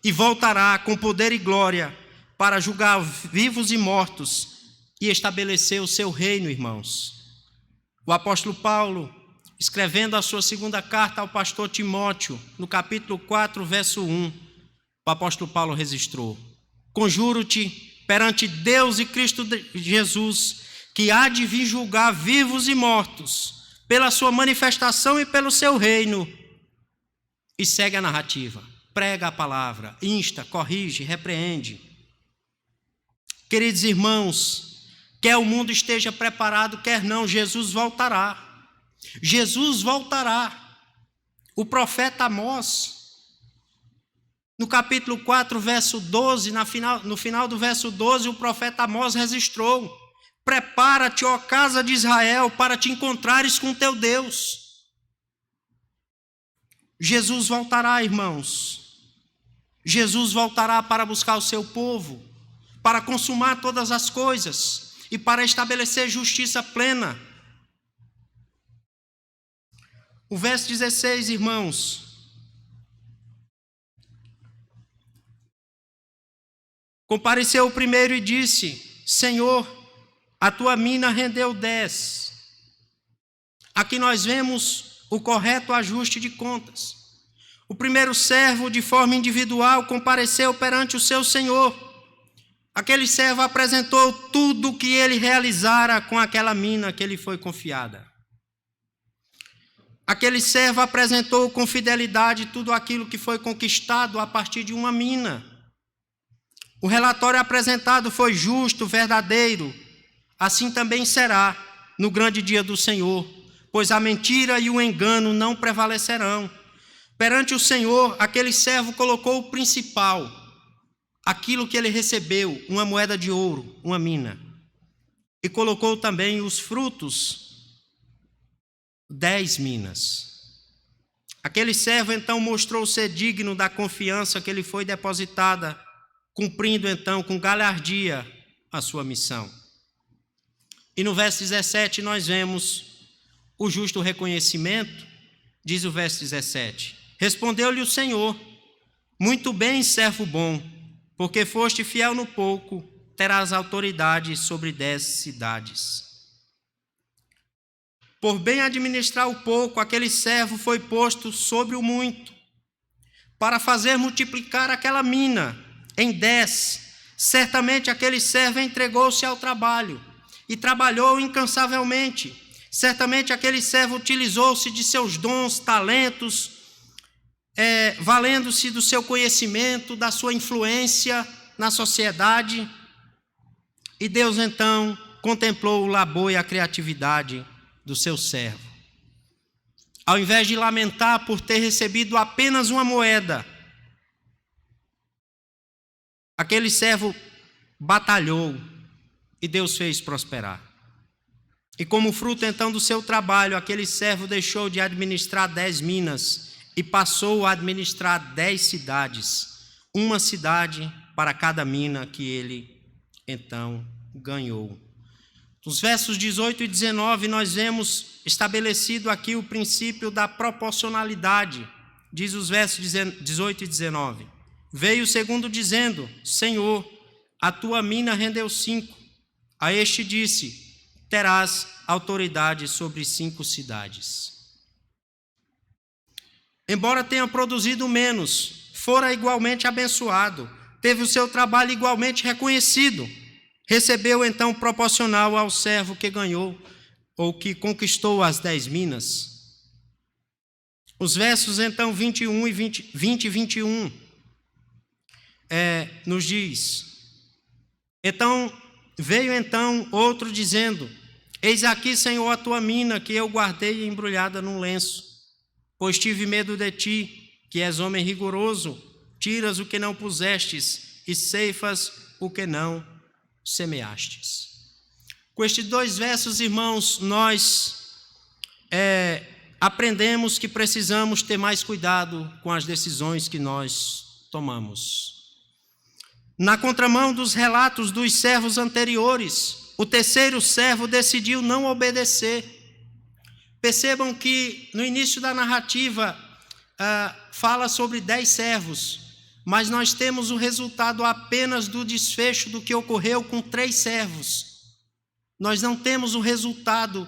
e voltará com poder e glória para julgar vivos e mortos e estabelecer o seu reino, irmãos. O apóstolo Paulo, escrevendo a sua segunda carta ao pastor Timóteo, no capítulo 4, verso 1, o apóstolo Paulo registrou: conjuro-te perante Deus e Cristo Jesus, que há de vir julgar vivos e mortos, pela sua manifestação e pelo seu reino. E segue a narrativa, prega a palavra, insta, corrige, repreende. Queridos irmãos, quer o mundo esteja preparado, quer não, Jesus voltará. Jesus voltará. O profeta Amós, no capítulo 4, verso 12, no final do verso 12, o profeta Amós registrou: prepara-te, ó casa de Israel, para te encontrares com teu Deus. Jesus voltará, irmãos. Jesus voltará para buscar o seu povo, para consumar todas as coisas e para estabelecer justiça plena. O verso 16, irmãos: compareceu o primeiro e disse: Senhor, a tua mina rendeu 10. Aqui nós vemos o correto ajuste de contas. O primeiro servo, de forma individual, compareceu perante o seu senhor. Aquele servo apresentou tudo o que ele realizara com aquela mina que lhe foi confiada. Aquele servo apresentou com fidelidade tudo aquilo que foi conquistado a partir de uma mina. O relatório apresentado foi justo, verdadeiro. Assim também será no grande dia do Senhor, pois a mentira e o engano não prevalecerão. Perante o Senhor, aquele servo colocou o principal, aquilo que ele recebeu, uma moeda de ouro, uma mina. E colocou também os frutos, 10 minas. Aquele servo então mostrou ser digno da confiança que lhe foi depositada, cumprindo então com galhardia a sua missão. E no verso 17 nós vemos o justo reconhecimento. Diz o verso 17: respondeu-lhe o Senhor: muito bem, servo bom, porque foste fiel no pouco, terás autoridade sobre 10 cidades. Por bem administrar o pouco, aquele servo foi posto sobre o muito, para fazer multiplicar aquela mina em 10. Certamente aquele servo entregou-se ao trabalho e trabalhou incansavelmente. Certamente aquele servo utilizou-se de seus dons, talentos, valendo-se do seu conhecimento, da sua influência na sociedade. E Deus então contemplou o labor e a criatividade do seu servo. Ao invés de lamentar por ter recebido apenas uma moeda, aquele servo batalhou e Deus fez prosperar. E como fruto então do seu trabalho, aquele servo deixou de administrar 10 minas e passou a administrar 10 cidades, uma cidade para cada mina que ele então ganhou. Nos versos 18 e 19 nós vemos estabelecido aqui o princípio da proporcionalidade. Diz os versos 18 e 19: veio o segundo dizendo: Senhor, a tua mina rendeu 5. A este disse: terás autoridade sobre 5 cidades. Embora tenha produzido menos, fora igualmente abençoado, teve o seu trabalho igualmente reconhecido. Recebeu então proporcional ao servo que ganhou ou que conquistou as 10 minas. Os versos então 20 e 21 nos diz: então Veio então outro dizendo: eis aqui, Senhor, a tua mina, que eu guardei embrulhada num lenço. Pois tive medo de ti, que és homem rigoroso, tiras o que não pusestes e ceifas o que não semeastes. Com estes 2 versos, irmãos, nós aprendemos que precisamos ter mais cuidado com as decisões que nós tomamos. Na contramão dos relatos dos servos anteriores, o terceiro servo decidiu não obedecer. Percebam que no início da narrativa fala sobre 10 servos, mas nós temos o resultado apenas do desfecho do que ocorreu com 3 servos. Nós não temos o resultado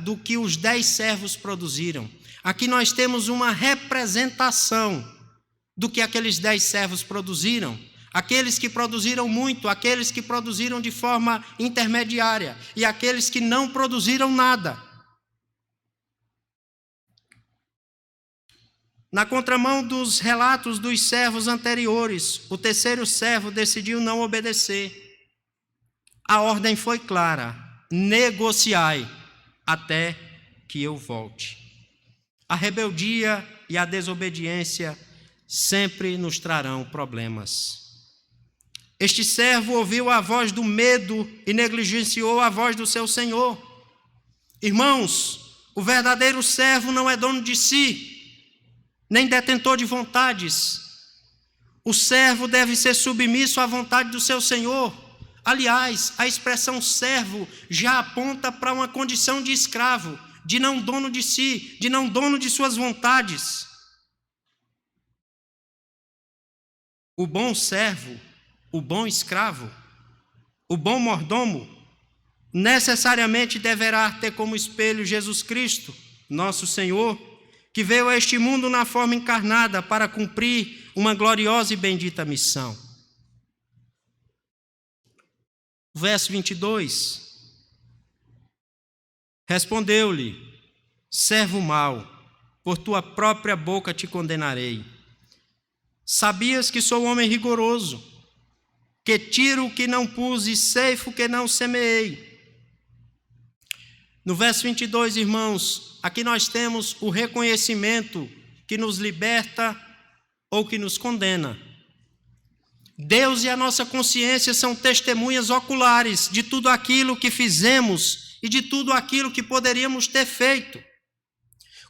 do que os 10 servos produziram. Aqui nós temos uma representação do que aqueles 10 servos produziram. Aqueles que produziram muito, aqueles que produziram de forma intermediária e aqueles que não produziram nada. Na contramão dos relatos dos servos anteriores, o terceiro servo decidiu não obedecer. A ordem foi clara: negociai até que eu volte. A rebeldia e a desobediência sempre nos trarão problemas. Este servo ouviu a voz do medo e negligenciou a voz do seu senhor. Irmãos, o verdadeiro servo não é dono de si, nem detentor de vontades. O servo deve ser submisso à vontade do seu senhor. Aliás, a expressão servo já aponta para uma condição de escravo, de não dono de si, de não dono de suas vontades. O bom servo, o bom escravo, o bom mordomo, necessariamente deverá ter como espelho Jesus Cristo, nosso Senhor, que veio a este mundo na forma encarnada para cumprir uma gloriosa e bendita missão. Verso 22. Respondeu-lhe: servo mau, por tua própria boca te condenarei. Sabias que sou homem rigoroso, que tiro o que não pus e ceifo o que não semeei. No verso 22, irmãos, aqui nós temos o reconhecimento que nos liberta ou que nos condena. Deus e a nossa consciência são testemunhas oculares de tudo aquilo que fizemos e de tudo aquilo que poderíamos ter feito.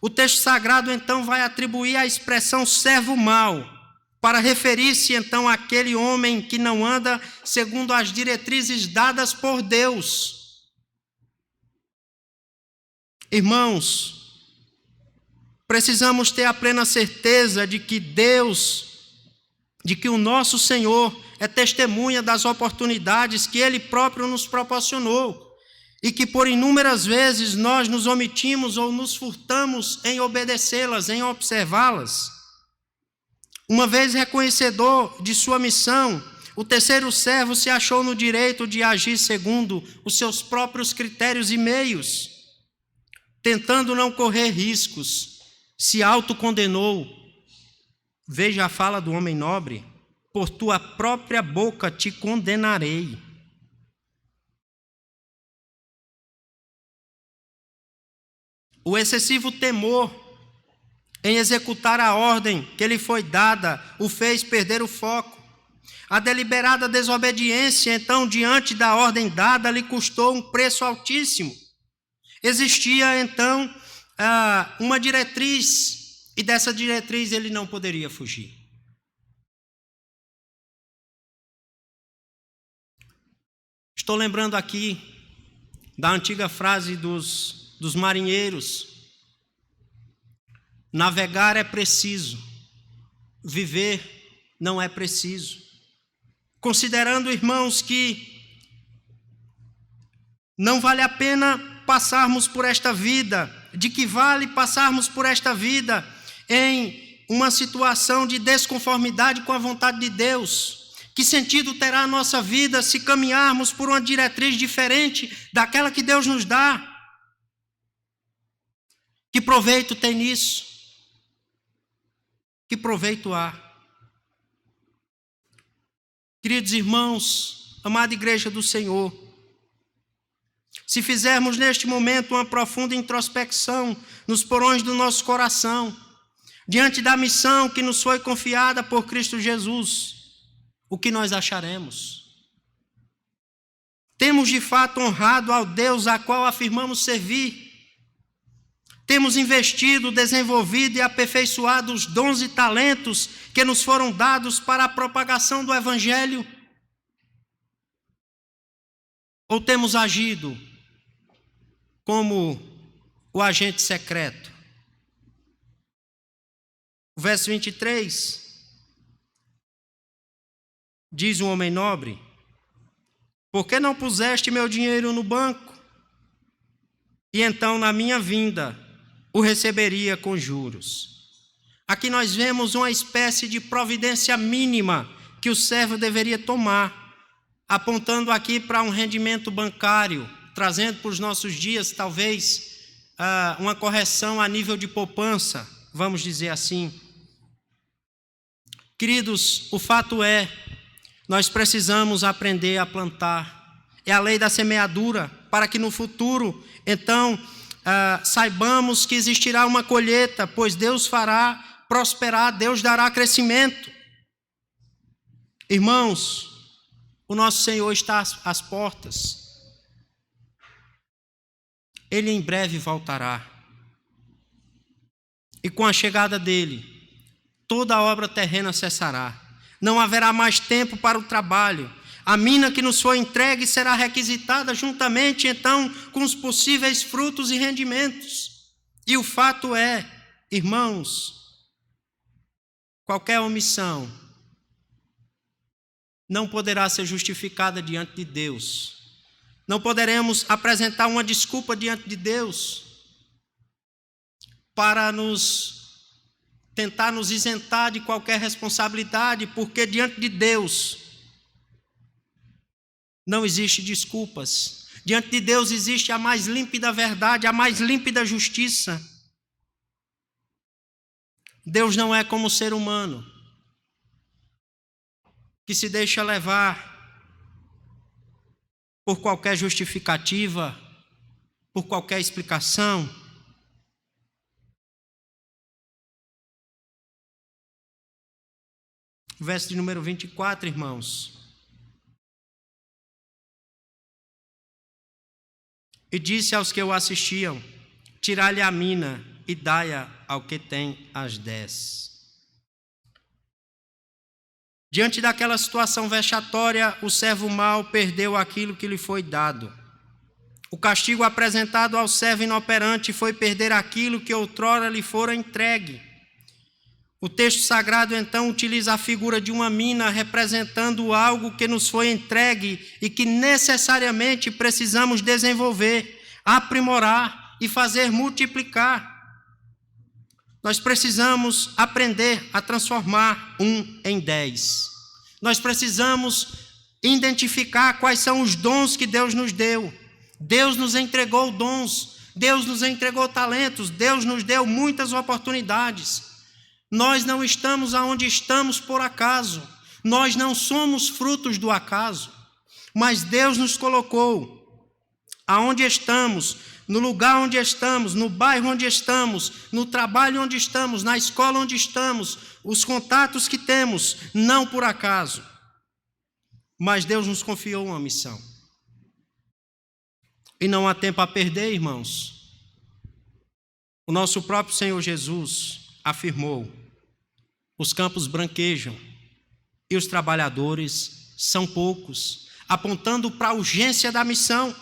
O texto sagrado então vai atribuir a expressão servo mau para referir-se então àquele homem que não anda segundo as diretrizes dadas por Deus. Irmãos, precisamos ter a plena certeza de que o nosso Senhor é testemunha das oportunidades que Ele próprio nos proporcionou e que por inúmeras vezes nós nos omitimos ou nos furtamos em obedecê-las, em observá-las. Uma vez reconhecedor de sua missão, o terceiro servo se achou no direito de agir segundo os seus próprios critérios e meios, tentando não correr riscos, se autocondenou. Veja a fala do homem nobre: por tua própria boca te condenarei. O excessivo temor em executar a ordem que lhe foi dada o fez perder o foco. A deliberada desobediência, então, diante da ordem dada, lhe custou um preço altíssimo. Existia, então, uma diretriz, e dessa diretriz ele não poderia fugir. Estou lembrando aqui da antiga frase dos marinheiros: navegar é preciso, viver não é preciso. Considerando, irmãos, que não vale a pena passarmos por esta vida, de que vale passarmos por esta vida em uma situação de desconformidade com a vontade de Deus. Que sentido terá a nossa vida se caminharmos por uma diretriz diferente daquela que Deus nos dá? Que proveito tem nisso? Que proveito há? Queridos irmãos, amada igreja do Senhor, se fizermos neste momento uma profunda introspecção nos porões do nosso coração, diante da missão que nos foi confiada por Cristo Jesus, o que nós acharemos? Temos de fato honrado ao Deus a qual afirmamos servir? Temos investido, desenvolvido e aperfeiçoado os dons e talentos que nos foram dados para a propagação do Evangelho? Ou temos agido como o agente secreto? O verso 23 diz um homem nobre: por que não puseste meu dinheiro no banco? E então, na minha vinda, o receberia com juros. Aqui nós vemos uma espécie de providência mínima que o servo deveria tomar, apontando aqui para um rendimento bancário, trazendo para os nossos dias, talvez, uma correção a nível de poupança, vamos dizer assim. Queridos, o fato é, nós precisamos aprender a plantar. É a lei da semeadura, para que no futuro, então, saibamos que existirá uma colheita, pois Deus fará prosperar, Deus dará crescimento. Irmãos, o nosso Senhor está às portas. Ele em breve voltará. E com a chegada dele, toda a obra terrena cessará. Não haverá mais tempo para o trabalho. A mina que nos foi entregue será requisitada juntamente, então, com os possíveis frutos e rendimentos. E o fato é, irmãos, qualquer omissão não poderá ser justificada diante de Deus. Não poderemos apresentar uma desculpa diante de Deus para tentar nos isentar de qualquer responsabilidade, porque diante de Deus não existe desculpas. Diante de Deus existe a mais límpida verdade, a mais límpida justiça. Deus não é como o ser humano, que se deixa levar por qualquer justificativa, por qualquer explicação. Verso de número 24, irmãos. E disse aos que o assistiam: tirai-lhe a mina e dai-a ao que tem as 10. Diante daquela situação vexatória, o servo mau perdeu aquilo que lhe foi dado. O castigo apresentado ao servo inoperante foi perder aquilo que outrora lhe fora entregue. O texto sagrado, então, utiliza a figura de uma mina representando algo que nos foi entregue e que necessariamente precisamos desenvolver, aprimorar e fazer multiplicar. Nós precisamos aprender a transformar 1 em 10. Nós precisamos identificar quais são os dons que Deus nos deu. Deus nos entregou dons, Deus nos entregou talentos, Deus nos deu muitas oportunidades. Nós não estamos aonde estamos por acaso. Nós não somos frutos do acaso. Mas Deus nos colocou aonde estamos, no lugar onde estamos, no bairro onde estamos, no trabalho onde estamos, na escola onde estamos, os contatos que temos, não por acaso. Mas Deus nos confiou uma missão. E não há tempo a perder, irmãos. O nosso próprio Senhor Jesus afirmou: os campos branquejam e os trabalhadores são poucos, apontando para a urgência da missão.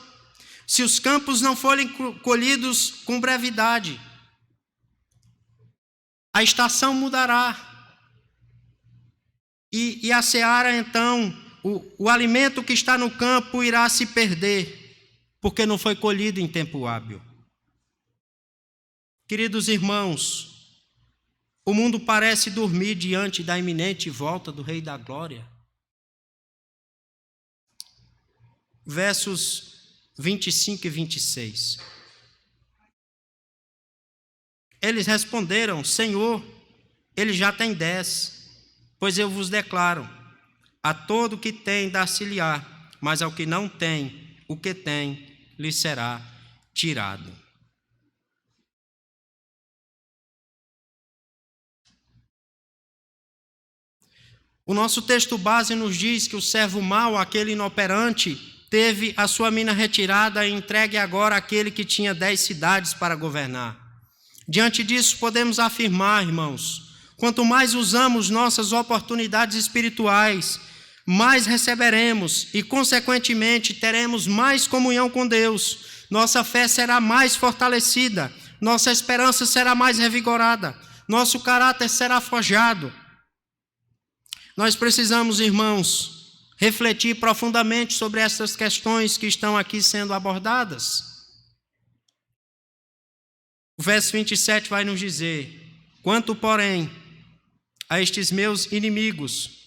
Se os campos não forem colhidos com brevidade, a estação mudará. E a seara, então, o alimento que está no campo irá se perder, porque não foi colhido em tempo hábil. Queridos irmãos, o mundo parece dormir diante da iminente volta do Rei da Glória. Versos 25 e 26. Eles responderam: Senhor, ele já tem 10, pois eu vos declaro, a todo que tem dar-se-lhe-á, mas ao que não tem, o que tem lhe será tirado. O nosso texto base nos diz que o servo mau, aquele inoperante, teve a sua mina retirada e entregue agora àquele que tinha 10 cidades para governar. Diante disso, podemos afirmar, irmãos, quanto mais usamos nossas oportunidades espirituais, mais receberemos e, consequentemente, teremos mais comunhão com Deus. Nossa fé será mais fortalecida, nossa esperança será mais revigorada, nosso caráter será forjado. Nós precisamos, irmãos, refletir profundamente sobre essas questões que estão aqui sendo abordadas. O verso 27 vai nos dizer: quanto, porém, a estes meus inimigos,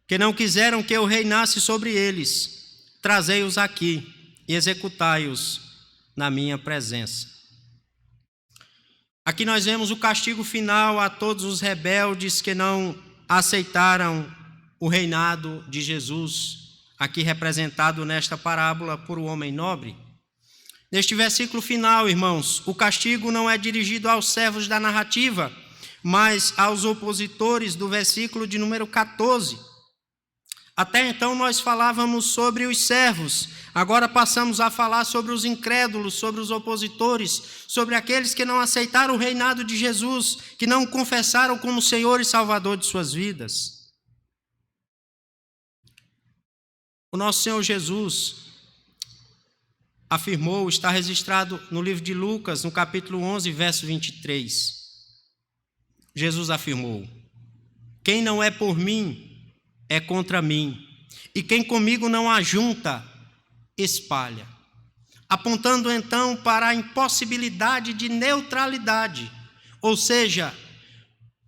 que não quiseram que eu reinasse sobre eles, trazei-os aqui e executai-os na minha presença. Aqui nós vemos o castigo final a todos os rebeldes que não aceitaram o reinado de Jesus, aqui representado nesta parábola por um homem nobre. Neste versículo final, irmãos, o castigo não é dirigido aos servos da narrativa, mas aos opositores do versículo de número 14. Até então nós falávamos sobre os servos, agora passamos a falar sobre os incrédulos, sobre os opositores, sobre aqueles que não aceitaram o reinado de Jesus, que não o confessaram como Senhor e Salvador de suas vidas. O nosso Senhor Jesus afirmou, está registrado no livro de Lucas, no capítulo 11, verso 23. Jesus afirmou: quem não é por mim, é contra mim, e quem comigo não ajunta, espalha. Apontando então para a impossibilidade de neutralidade, ou seja,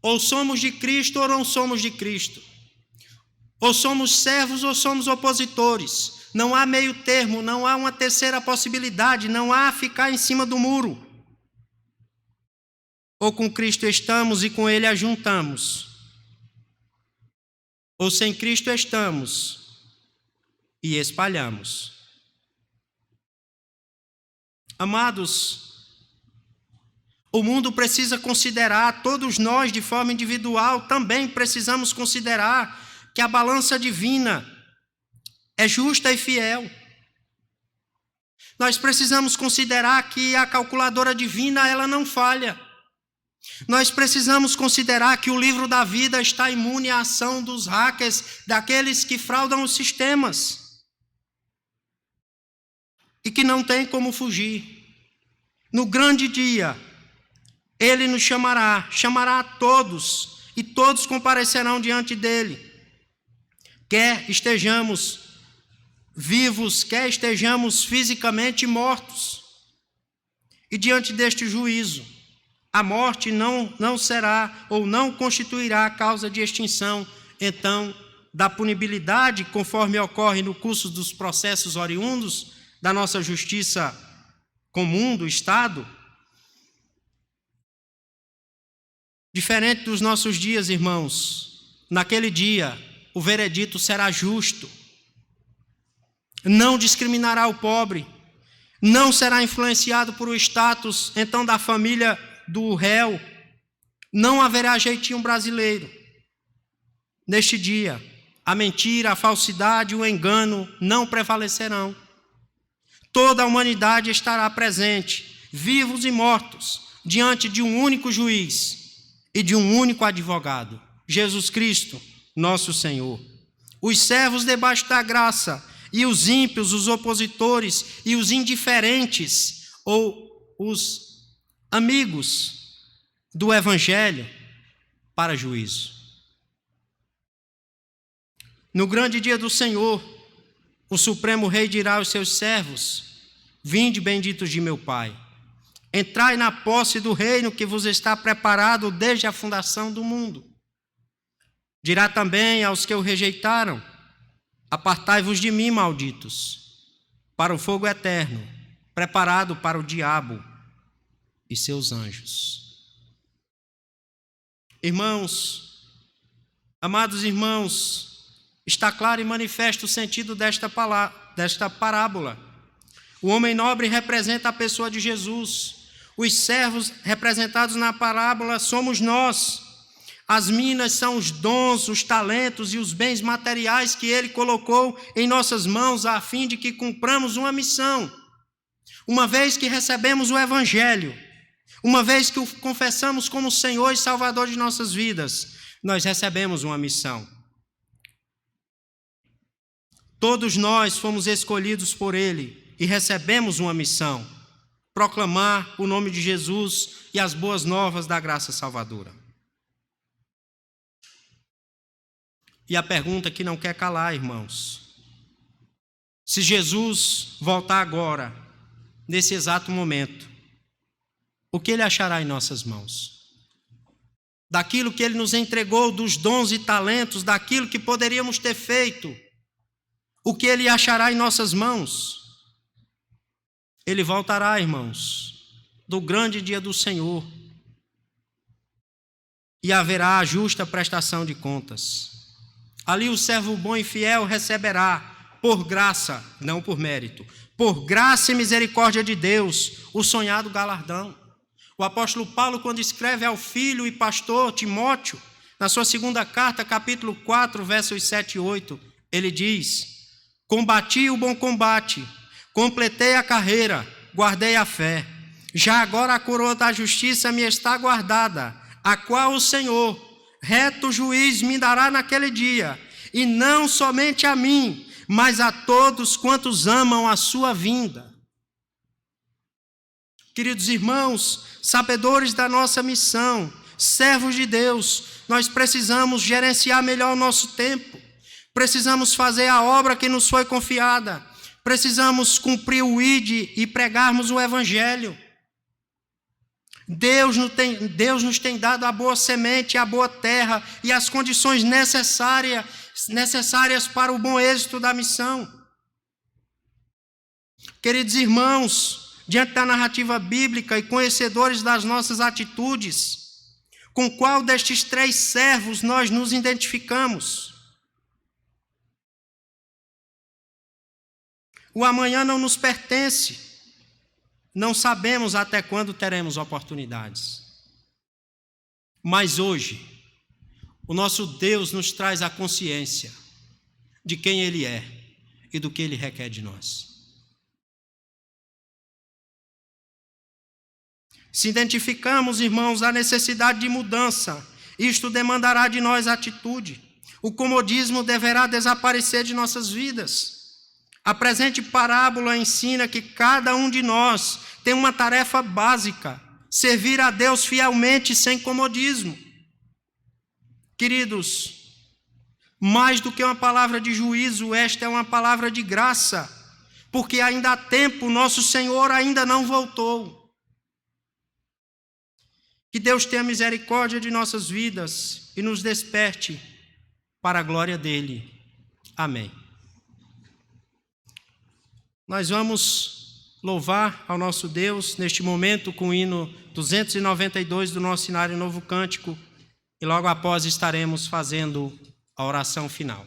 ou somos de Cristo ou não somos de Cristo, ou somos servos ou somos opositores, não há meio termo, não há uma terceira possibilidade, não há ficar em cima do muro. Ou com Cristo estamos e com Ele ajuntamos, ou sem Cristo estamos e espalhamos. Amados, o mundo precisa considerar, todos nós de forma individual também precisamos considerar que a balança divina é justa e fiel. Nós precisamos considerar que a calculadora divina, ela não falha. Nós precisamos considerar que o livro da vida está imune à ação dos hackers, daqueles que fraudam os sistemas, e que não tem como fugir. No grande dia, Ele nos chamará a todos, e todos comparecerão diante dEle. Quer estejamos vivos, quer estejamos fisicamente mortos. E diante deste juízo, a morte não será ou não constituirá a causa de extinção, então, da punibilidade, conforme ocorre no curso dos processos oriundos da nossa justiça comum do Estado. Diferente dos nossos dias, irmãos, naquele dia o veredito será justo, não discriminará o pobre, não será influenciado por o status, então, da família do réu, não haverá jeitinho brasileiro. Neste dia, a mentira, a falsidade, o engano não prevalecerão. Toda a humanidade estará presente, vivos e mortos, diante de um único juiz e de um único advogado, Jesus Cristo, nosso Senhor. Os servos debaixo da graça e os ímpios, os opositores e os indiferentes ou os amigos do Evangelho para juízo. No grande dia do Senhor, o Supremo Rei dirá aos seus servos: vinde, benditos de meu Pai, entrai na posse do reino que vos está preparado desde a fundação do mundo. Dirá também aos que o rejeitaram: apartai-vos de mim, malditos, para o fogo eterno, preparado para o diabo e seus anjos. Irmãos, amados irmãos, Está claro e manifesto o sentido desta parábola. O homem nobre representa a pessoa de Jesus. Os servos representados na parábola somos nós. As minas são os dons, os talentos e os bens materiais que ele colocou em nossas mãos a fim de que cumpramos uma missão. Uma vez que recebemos o Evangelho, uma vez que o confessamos como Senhor e Salvador de nossas vidas, nós recebemos uma missão. Todos nós fomos escolhidos por Ele e recebemos uma missão: proclamar o nome de Jesus e as boas novas da graça salvadora. E a pergunta que não quer calar, irmãos: se Jesus voltar agora, nesse exato momento, o que Ele achará em nossas mãos? Daquilo que Ele nos entregou, dos dons e talentos, daquilo que poderíamos ter feito, o que Ele achará em nossas mãos? Ele voltará, irmãos, do grande dia do Senhor, e haverá a justa prestação de contas. Ali o servo bom e fiel receberá, por graça, não por mérito, por graça e misericórdia de Deus, o sonhado galardão. O apóstolo Paulo, quando escreve ao filho e pastor Timóteo, na sua segunda carta, capítulo 4, versos 7 e 8, ele diz: combati o bom combate, completei a carreira, guardei a fé. Já agora a coroa da justiça me está guardada, a qual o Senhor, reto juiz, me dará naquele dia, e não somente a mim, mas a todos quantos amam a sua vinda. Queridos irmãos, sabedores da nossa missão, servos de Deus, nós precisamos gerenciar melhor o nosso tempo, precisamos fazer a obra que nos foi confiada, precisamos cumprir o ID e pregarmos o Evangelho. Deus nos tem dado a boa semente, a boa terra e as condições necessárias para o bom êxito da missão. Queridos irmãos, diante da narrativa bíblica e conhecedores das nossas atitudes, com qual destes três servos nós nos identificamos? O amanhã não nos pertence. Não sabemos até quando teremos oportunidades. Mas hoje, o nosso Deus nos traz a consciência de quem Ele é e do que Ele requer de nós. Se identificamos, irmãos, a necessidade de mudança, isto demandará de nós atitude. O comodismo deverá desaparecer de nossas vidas. A presente parábola ensina que cada um de nós tem uma tarefa básica: servir a Deus fielmente sem comodismo. Queridos, mais do que uma palavra de juízo, esta é uma palavra de graça, porque ainda há tempo, nosso Senhor ainda não voltou. Que Deus tenha misericórdia de nossas vidas e nos desperte para a glória dele. Amém. Nós vamos louvar ao nosso Deus neste momento com o hino 292 do nosso Cenário Novo Cântico e logo após estaremos fazendo a oração final.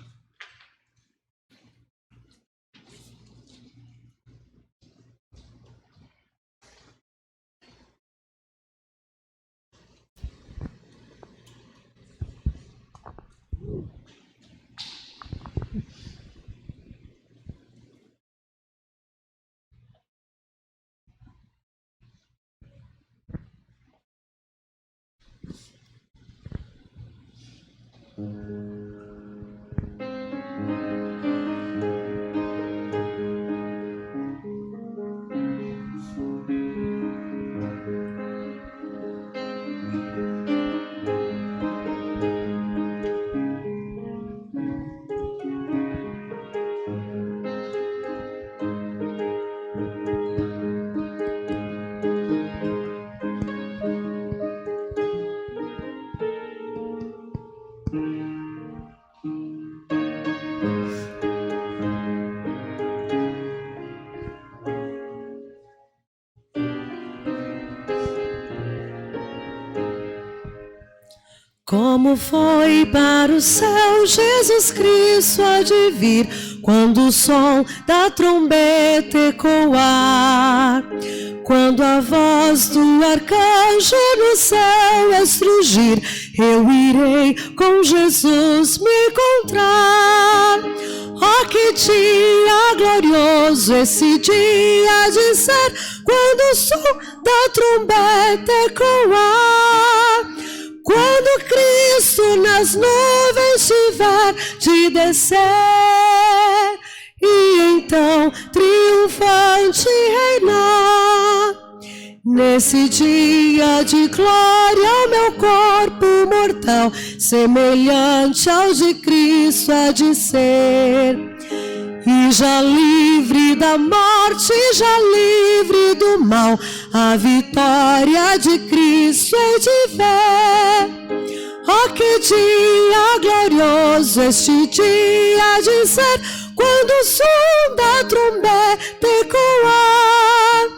Como foi para o céu Jesus Cristo há de vir, quando o som da trombeta ecoar, quando a voz do arcanjo no céu estrugir, eu irei com Jesus me encontrar. Oh, que dia glorioso esse dia há de ser, quando o som da trombeta ecoar, quando Cristo nas nuvens tiver de descer, e então triunfante reinar. Nesse dia de glória o meu corpo mortal, semelhante ao de Cristo há de ser. E já livre da morte, já livre do mal, a vitória de Cristo hei de ver. Oh, que dia glorioso este dia há de ser, quando o som da trombeta ecoar,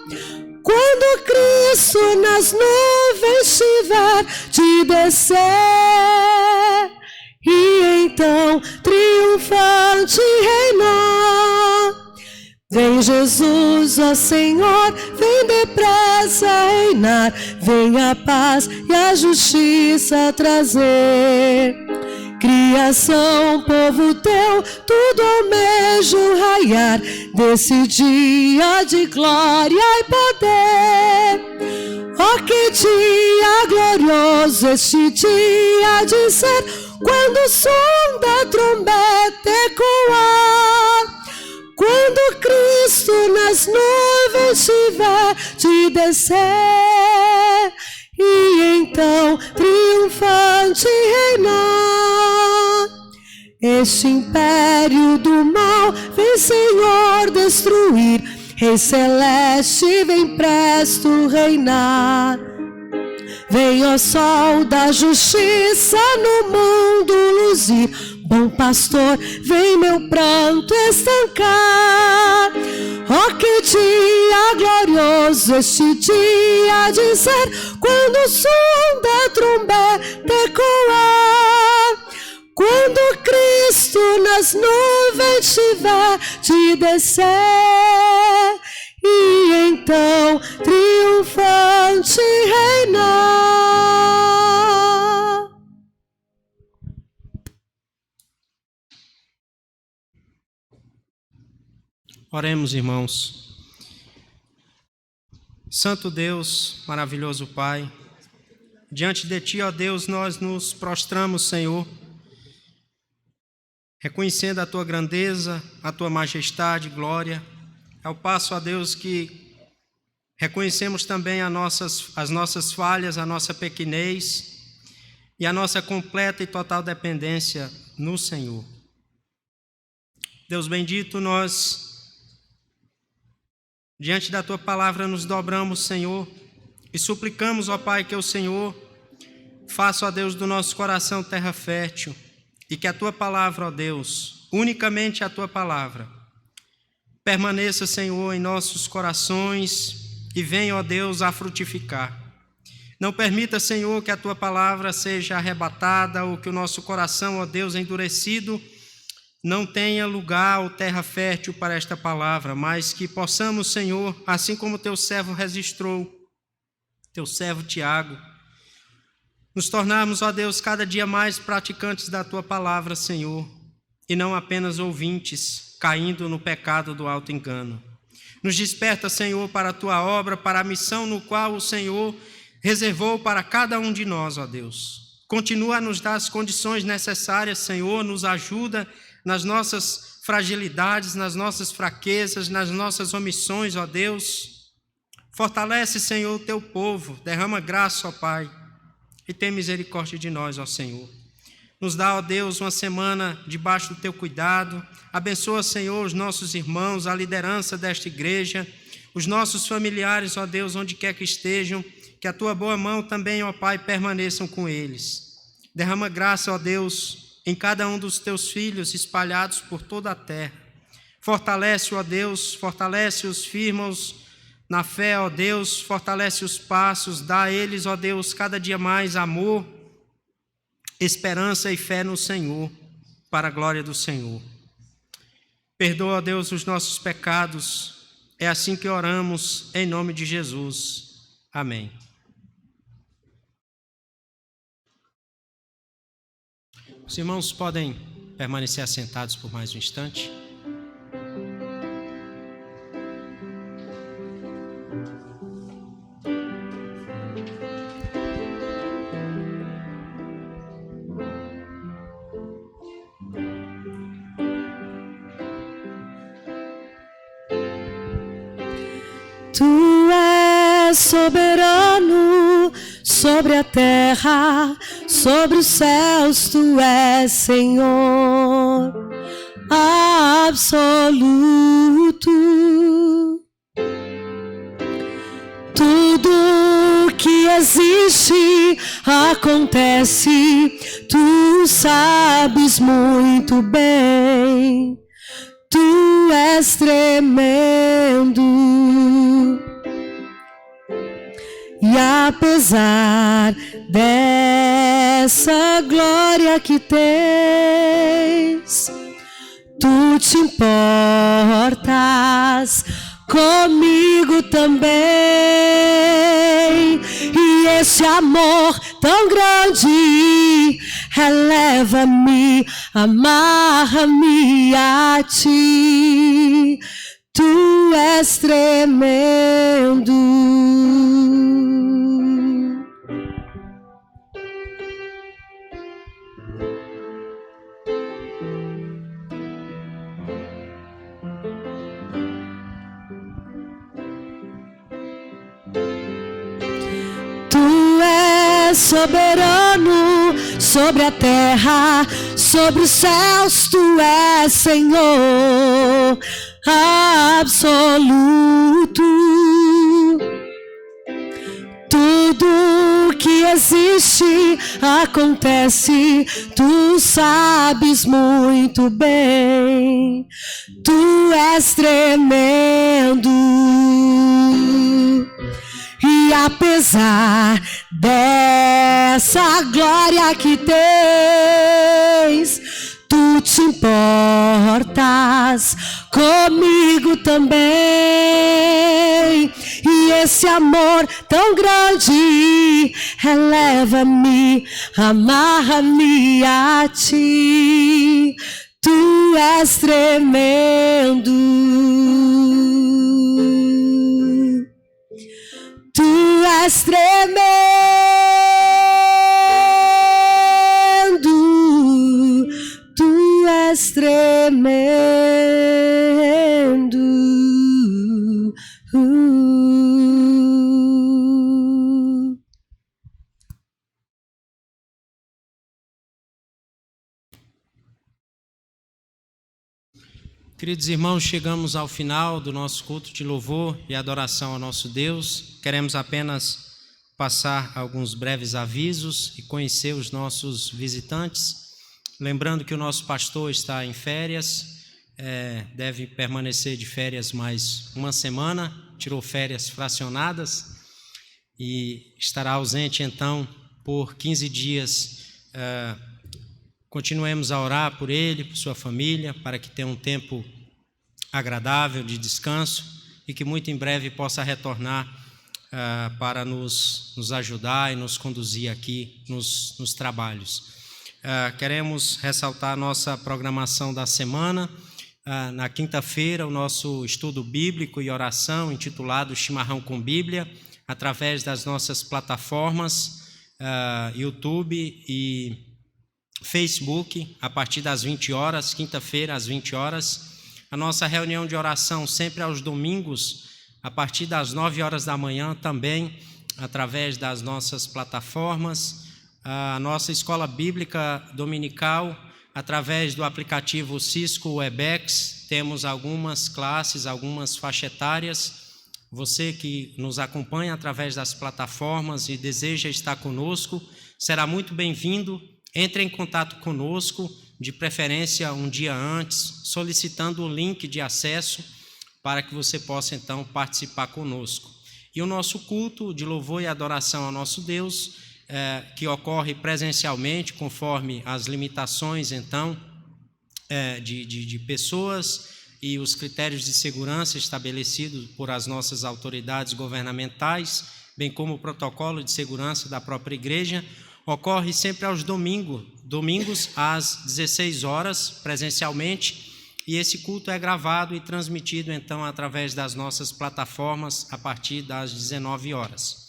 quando Cristo nas nuvens tiver de descer, e então triunfante reinar. Vem Jesus, ó Senhor, vem depressa reinar, vem a paz e a justiça trazer. Criação, povo teu, tudo almeja o raiar desse dia de glória e poder. Oh, que dia glorioso este dia há de ser, quando o som da trombeta ecoar, quando Cristo nas nuvens tiver de descer, e então triunfante reinar. Este império do mal vem, Senhor, destruir, Rei celeste vem presto reinar. Vem, ó sol da justiça, no mundo luzir, bom pastor, vem meu pranto estancar. Oh, que dia glorioso este dia há de ser, quando o som da trombeta ecoar, quando Cristo nas nuvens tiver de descer, e então triunfante reinar. Oremos, irmãos. Santo Deus, maravilhoso Pai, diante de Ti, ó Deus, nós nos prostramos, Senhor, reconhecendo a Tua grandeza, a Tua majestade e glória. Ao passo, ó Deus, que reconhecemos também as nossas falhas, a nossa pequenez e a nossa completa e total dependência no Senhor. Deus bendito, nós, diante da Tua palavra, nos dobramos, Senhor, e suplicamos, ó Pai, que o Senhor faça, ó Deus, do nosso coração terra fértil, e que a Tua palavra, ó Deus, unicamente a Tua palavra, permaneça, Senhor, em nossos corações e venha, ó Deus, a frutificar. Não permita, Senhor, que a Tua palavra seja arrebatada ou que o nosso coração, ó Deus, endurecido, não tenha lugar ou terra fértil para esta palavra, mas que possamos, Senhor, assim como Teu servo registrou, Teu servo Tiago, nos tornarmos, ó Deus, cada dia mais praticantes da Tua palavra, Senhor, e não apenas ouvintes, caindo no pecado do auto-engano. Nos desperta, Senhor, para a Tua obra, para a missão no qual o Senhor reservou para cada um de nós, ó Deus. Continua a nos dar as condições necessárias, Senhor, nos ajuda nas nossas fragilidades, nas nossas fraquezas, nas nossas omissões, ó Deus. Fortalece, Senhor, o Teu povo, derrama graça, ó Pai, e tem misericórdia de nós, ó Senhor. Nos dá, ó Deus, uma semana debaixo do Teu cuidado. Abençoa, Senhor, os nossos irmãos, a liderança desta igreja, os nossos familiares, ó Deus, onde quer que estejam, que a Tua boa mão também, ó Pai, permaneçam com eles. Derrama graça, ó Deus, em cada um dos Teus filhos espalhados por toda a terra. Fortalece, ó Deus, fortalece-os, firma-os na fé, ó Deus, fortalece os passos, dá a eles, ó Deus, cada dia mais amor, esperança e fé no Senhor, para a glória do Senhor. Perdoa, ó Deus, os nossos pecados. É assim que oramos, em nome de Jesus. Amém. Os irmãos podem permanecer assentados por mais um instante. Tu és soberano sobre a terra, sobre os céus, tu és Senhor absoluto. Tudo que existe acontece, tu sabes muito bem. Tu és tremendo. E apesar dessa glória que tens, tu te importas comigo também. E esse amor tão grande eleva-me, amarra-me a ti. Tu és tremendo. Tu és soberano sobre a terra, sobre os céus, tu és Senhor absoluto. Tudo que existe acontece, tu sabes muito bem. Tu és tremendo. E apesar dessa glória que tens, tu te importas comigo também. E esse amor tão grande eleva-me, amarra-me a ti. Tu és tremendo. Tu és tremendo. Tu és tremendo. Queridos irmãos, chegamos ao final do nosso culto de louvor e adoração ao nosso Deus. Queremos apenas passar alguns breves avisos e conhecer os nossos visitantes. Lembrando que o nosso pastor está em férias, deve permanecer de férias mais uma semana, tirou férias fracionadas e estará ausente então por 15 dias. Continuemos a orar por ele, por sua família, para que tenha um tempo agradável de descanso e que muito em breve possa retornar para nos ajudar e nos conduzir aqui nos trabalhos. Queremos ressaltar a nossa programação da semana. Na quinta-feira, o nosso estudo bíblico e oração intitulado Chimarrão com Bíblia, através das nossas plataformas YouTube e Facebook, a partir das 20 horas, quinta-feira às 20 horas. A nossa reunião de oração sempre aos domingos, a partir das 9 horas da manhã, também através das nossas plataformas. A nossa escola bíblica dominical, através do aplicativo Cisco Webex, temos algumas classes, algumas faixas etárias. Você que nos acompanha através das plataformas e deseja estar conosco, será muito bem-vindo. Entre em contato conosco, de preferência um dia antes, solicitando o link de acesso para que você possa então participar conosco. E o nosso culto de louvor e adoração ao nosso Deus que ocorre presencialmente, conforme as limitações, então, de pessoas e os critérios de segurança estabelecidos por as nossas autoridades governamentais, bem como o protocolo de segurança da própria igreja. Ocorre sempre aos domingos às 16 horas, presencialmente, e esse culto é gravado e transmitido, então, através das nossas plataformas, a partir das 19 horas.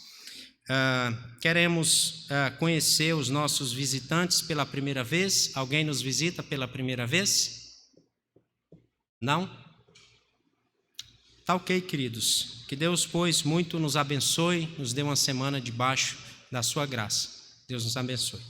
Queremos conhecer os nossos visitantes pela primeira vez. Alguém nos visita pela primeira vez? Não? Tá ok, queridos. Que Deus, pois, muito nos abençoe, nos dê uma semana debaixo da sua graça. Deus nos abençoe.